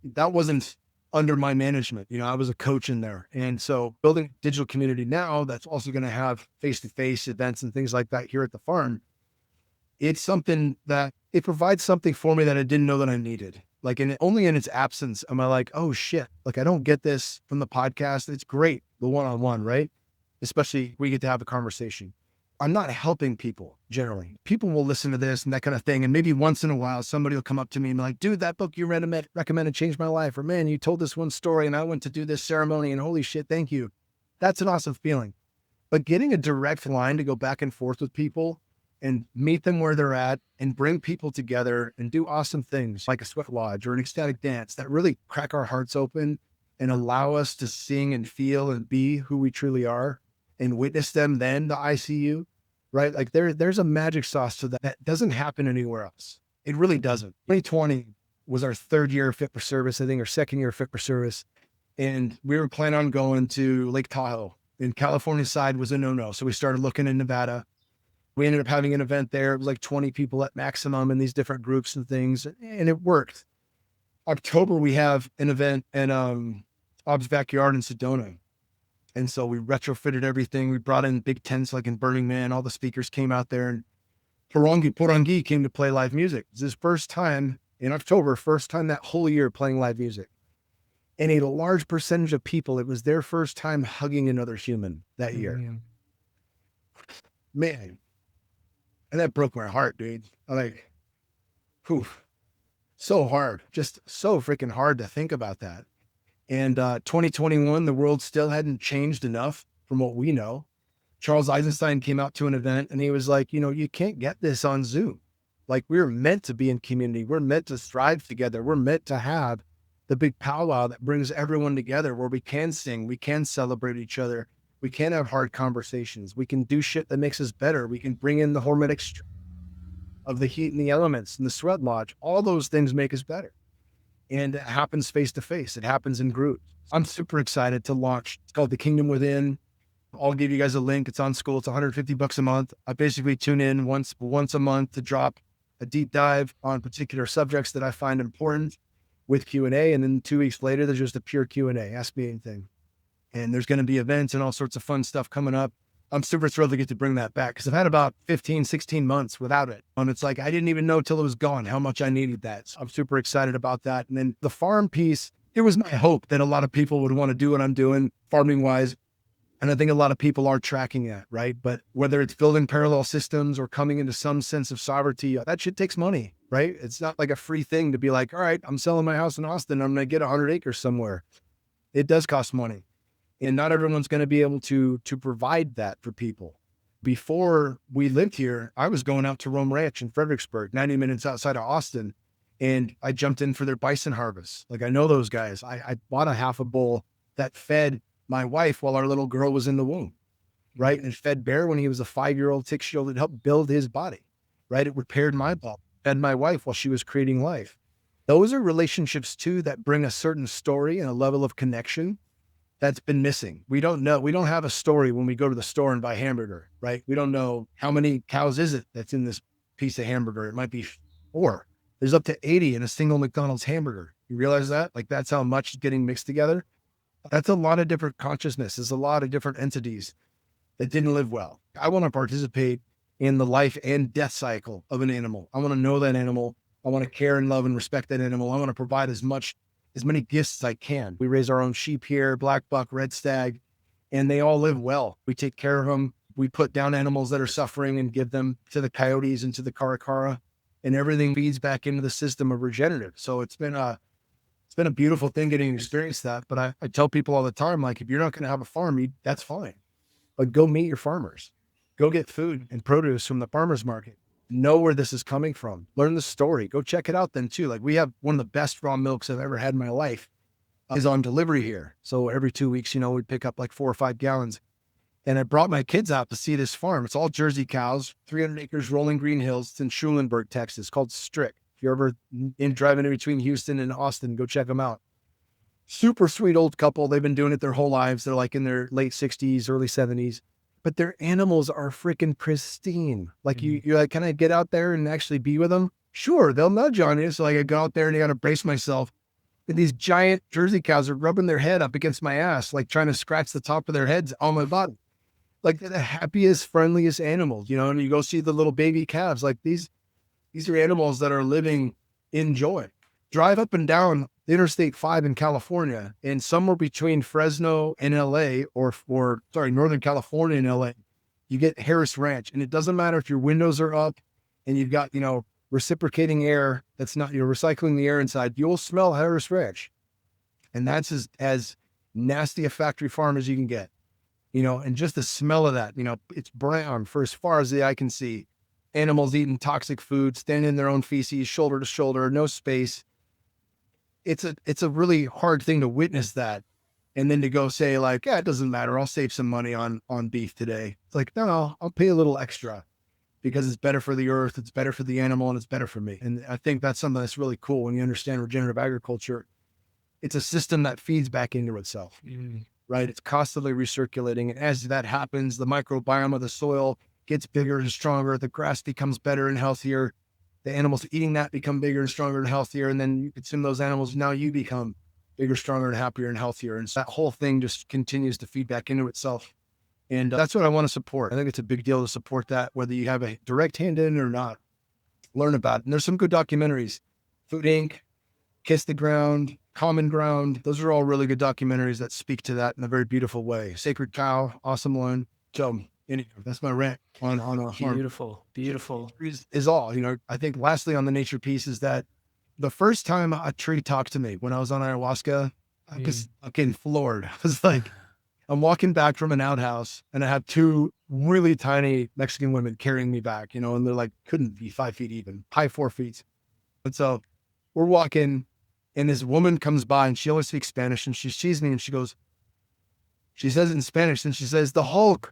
that wasn't under my management. I was a coach in there. And so building a digital community now that's also going to have face-to-face events and things like that here at the farm, it's something that it provides something for me that I didn't know that I needed. Like only in its absence am I like, oh shit, like I don't get this from the podcast. It's great, the one-on-one, right? Especially we get to have a conversation. I'm not helping people generally. People will listen to this and that kind of thing. And maybe once in a while, somebody will come up to me and be like, dude, that book you recommended changed my life. Or man, you told this one story and I went to do this ceremony and holy shit, thank you. That's an awesome feeling. But getting a direct line to go back and forth with people and meet them where they're at and bring people together and do awesome things like a sweat lodge or an ecstatic dance that really crack our hearts open and allow us to sing and feel and be who we truly are and witness them then the ICU, right? Like there's a magic sauce to that doesn't happen anywhere else. It really doesn't. 2020 was our third year of Fit for Service, I think, or second year of Fit for Service. And we were planning on going to Lake Tahoe. In California side was a no-no. So we started looking in Nevada. We ended up having an event there. It was like 20 people at maximum in these different groups and things. And it worked. October, we have an event in Ob's backyard in Sedona. And so we retrofitted everything. We brought in big tents like in Burning Man. All the speakers came out there and Porangi came to play live music. It was his first time in October, first time that whole year playing live music. And a large percentage of people, it was their first time hugging another human that year. Man. And that broke my heart, dude. I'm like, whew, so hard, just so freaking hard to think about that. And 2021, the world still hadn't changed enough from what we know. Charles Eisenstein came out to an event and he was like, you can't get this on Zoom. Like we're meant to be in community. We're meant to thrive together. We're meant to have the big powwow that brings everyone together where we can sing, we can celebrate each other. We can have hard conversations. We can do shit that makes us better. We can bring in the hormetic of the heat and the elements and the sweat lodge. All those things make us better. And it happens face to face. It happens in groups. I'm super excited to launch. It's called The Kingdom Within. I'll give you guys a link. It's on School. It's $150 a month. I basically tune in once a month to drop a deep dive on particular subjects that I find important with Q&A. And then 2 weeks later, there's just a pure Q&A. Ask me anything. And there's going to be events and all sorts of fun stuff coming up. I'm super thrilled to get to bring that back because I've had about 15, 16 months without it. And it's like, I didn't even know till it was gone how much I needed that. So I'm super excited about that. And then the farm piece, it was my hope that a lot of people would want to do what I'm doing farming wise. And I think a lot of people are tracking that, right? But whether it's building parallel systems or coming into some sense of sovereignty, that shit takes money, right? It's not like a free thing to be like, all right, I'm selling my house in Austin. I'm going to get 100 acres somewhere. It does cost money. And not everyone's going to be able to provide that for people. Before we lived here, I was going out to Rome Ranch in Fredericksburg, 90 minutes outside of Austin. And I jumped in for their bison harvest. Like I know those guys. I bought a half a bull that fed my wife while our little girl was in the womb, right? And fed Bear when he was a 5-year-old tick shield. It helped build his body, right? It repaired my body, fed my wife while she was creating life. Those are relationships too that bring a certain story and a level of connection that's been missing. We don't know. We don't have a story when we go to the store and buy hamburger, right? We don't know how many cows is it that's in this piece of hamburger. It might be 4. There's up to 80 in a single McDonald's hamburger. You realize that? Like that's how much is getting mixed together. That's a lot of different consciousness. There's a lot of different entities that didn't live well. I want to participate in the life and death cycle of an animal. I want to know that animal. I want to care and love and respect that animal. I want to provide as many gifts as I can. We raise our own sheep here, black buck, red stag, and they all live well. We take care of them. We put down animals that are suffering and give them to the coyotes and to the karakara, and everything feeds back into the system of regenerative. So it's been a beautiful thing getting to experience that. But I tell people all the time, like, if you're not going to have a farm, that's fine. But go meet your farmers. Go get food and produce from the farmer's market. Know where this is coming from. Learn the story. Go check it out then too. Like we have one of the best raw milks I've ever had in my life is on delivery here. So every 2 weeks, we'd pick up like 4 or 5 gallons. And I brought my kids out to see this farm. It's all Jersey cows, 300 acres, rolling green hills. It's in Schulenburg, Texas, called Strick. If you're ever driving in between Houston and Austin, go check them out. super sweet old couple. They've been doing it their whole lives. They're like in their late 60s, early 70s, but their animals are freaking pristine. Like you like, can I get out there and actually be with them? Sure, they'll nudge on you. So like I go out there and I got to brace myself. And these giant Jersey cows are rubbing their head up against my ass, like trying to scratch the top of their heads on my body. Like they're the happiest, friendliest animals, you know, and you go see the little baby calves. Like these are animals that are living in joy. Drive up and down Interstate 5 in California, and somewhere between Fresno and LA, or Northern California and LA, you get Harris Ranch. And it doesn't matter if your windows are up and you've got, you know, reciprocating air that's not, you're recycling the air inside, you'll smell Harris Ranch. And that's as nasty a factory farm as you can get, you know, and just the smell of that, you know, it's brown for as far as the eye can see. Animals eating toxic food, standing in their own feces, shoulder to shoulder, no space. It's a really hard thing to witness that. And then to go say like, yeah, it doesn't matter. I'll save some money on beef today. It's like, no, I'll pay a little extra because it's better for the earth. It's better for the animal and it's better for me. And I think that's something that's really cool when you understand regenerative agriculture. It's a system that feeds back into itself, right? It's constantly recirculating. And as that happens, the microbiome of the soil gets bigger and stronger. The grass becomes better and healthier. The animals eating that become bigger and stronger and healthier. And then you consume those animals. Now you become bigger, stronger, and happier and healthier. And so that whole thing just continues to feed back into itself. And that's what I want to support. I think it's a big deal to support that, whether you have a direct hand in it or not. Learn about it. And there's some good documentaries. Food Inc., Kiss the Ground, Common Ground. Those are all really good documentaries that speak to that in a very beautiful way. Sacred Cow, awesome one. So anyway, that's my rant on a farm. Beautiful. Is all, you know. I think lastly on the nature piece is that the first time a tree talked to me when I was on ayahuasca, I was fucking floored. I was like, I'm walking back from an outhouse and I have two really tiny Mexican women carrying me back, you know, and they're like, couldn't be 5 feet even, high 4 feet. And so we're walking and this woman comes by and she only speaks Spanish and she sees me and she goes, she says it in Spanish and she says, the Hulk.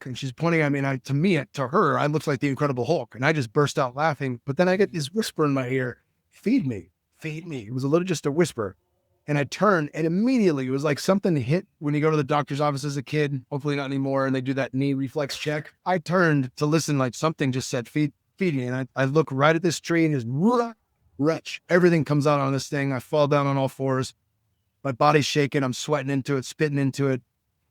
And she's pointing at me and to her, I look like the Incredible Hulk. And I just burst out laughing. But then I get this whisper in my ear, feed me. It was a little, just a whisper. And I turned and immediately it was like something hit when you go to the doctor's office as a kid, hopefully not anymore. And they do that knee reflex check. I turned to listen, like something just said, feed me. And I look right at this tree and just wretch. Everything comes out on this thing. I fall down on all fours. My body's shaking. I'm sweating into it, spitting into it.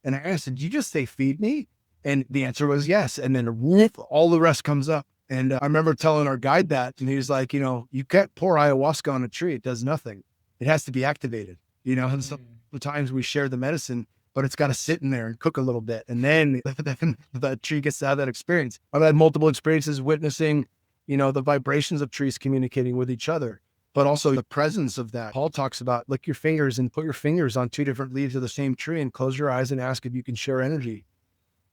And I asked, did you just say feed me? And the answer was yes. And then whoop, all the rest comes up. And I remember telling our guide that, and he was like, you know, you can't pour ayahuasca on a tree. It does nothing. It has to be activated, you know, and sometimes we share the medicine, but it's got to sit in there and cook a little bit. And then the tree gets to have that experience. I've had multiple experiences witnessing, you know, the vibrations of trees communicating with each other, but also the presence of that. Paul talks about lick your fingers and put your fingers on 2 different leaves of the same tree and close your eyes and ask if you can share energy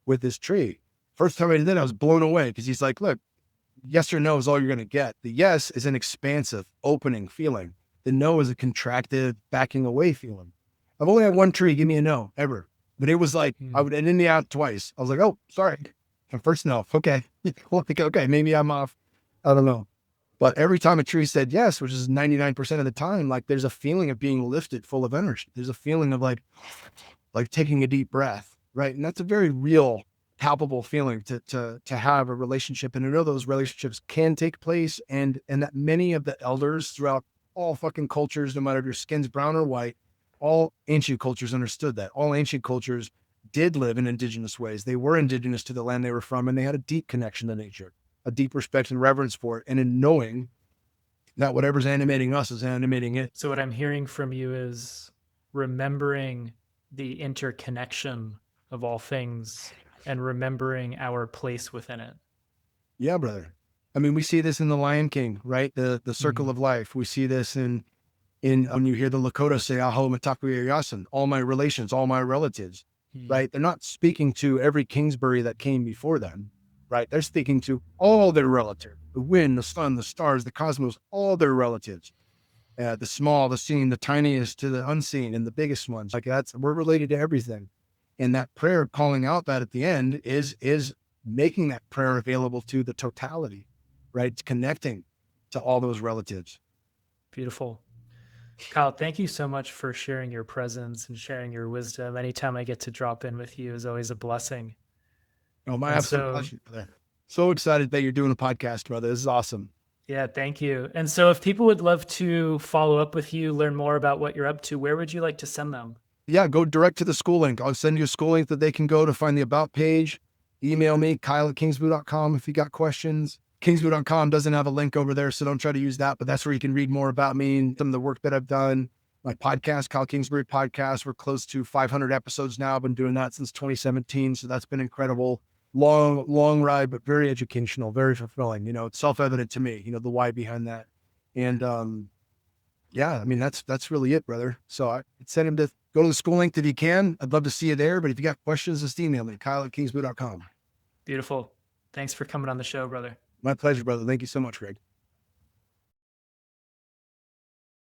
with this tree. First time I did that, I was blown away because he's like, look, yes or no is all you're going to get. The yes is an expansive, opening feeling. The no is a contracted, backing away feeling. I've only had one tree give me a no ever, but it was like, I would end in the out twice. I was like, oh, sorry. My first no. Okay. Okay. Maybe I'm off. I don't know. But every time a tree said yes, which is 99% of the time, like there's a feeling of being lifted, full of energy. There's a feeling of like taking a deep breath, right? And that's a very real, palpable feeling to have a relationship. And I know those relationships can take place, and that many of the elders throughout all fucking cultures, no matter if your skin's brown or white, all ancient cultures understood that. All ancient cultures did live in indigenous ways. They were indigenous to the land they were from, and they had a deep connection to nature, a deep respect and reverence for it, and in knowing that whatever's animating us is animating it. So what I'm hearing from you is remembering the interconnection of all things and remembering our place within it. Yeah, brother. I mean, we see this in The Lion King, right? The circle of life. We see this in when you hear the Lakota say, Aho Mataku Yayasan, all my relations, all my relatives, right? They're not speaking to every Kingsbury that came before them, right? They're speaking to all their relatives, the wind, the sun, the stars, the cosmos, all their relatives, the small, the seen, the tiniest to the unseen, and the biggest ones. Like we're related to everything. And that prayer calling out that at the end is making that prayer available to the totality, right? It's connecting to all those relatives. Beautiful. Kyle, thank you so much for sharing your presence and sharing your wisdom. Anytime I get to drop in with you is always a blessing. Oh, my And absolute so, pleasure, brother. So excited that you're doing a podcast, brother. This is awesome. yeah, thank you. And so if people would love to follow up with you, learn more about what you're up to, where would you like to send them? Yeah, go direct to the school link. I'll send you a school link that they can go to find the about page. Email me, kyle@kingsbury.com if you got questions. Kingsbury.com doesn't have a link over there, so don't try to use that, but that's where you can read more about me and some of the work that I've done. My podcast, Kyle Kingsbury Podcast, we're close to 500 episodes now. I've been doing that since 2017, so that's been incredible. Long ride, but very educational, very fulfilling. You know, it's self-evident to me, you know, the why behind that. And yeah, I mean, that's really it, brother. So I send him to go to the school link if you can. I'd love to see you there, but if you got questions, just email me, kyle@kingsbury.com. Beautiful. Thanks for coming on the show, brother. My pleasure, brother. Thank you so much, Greg.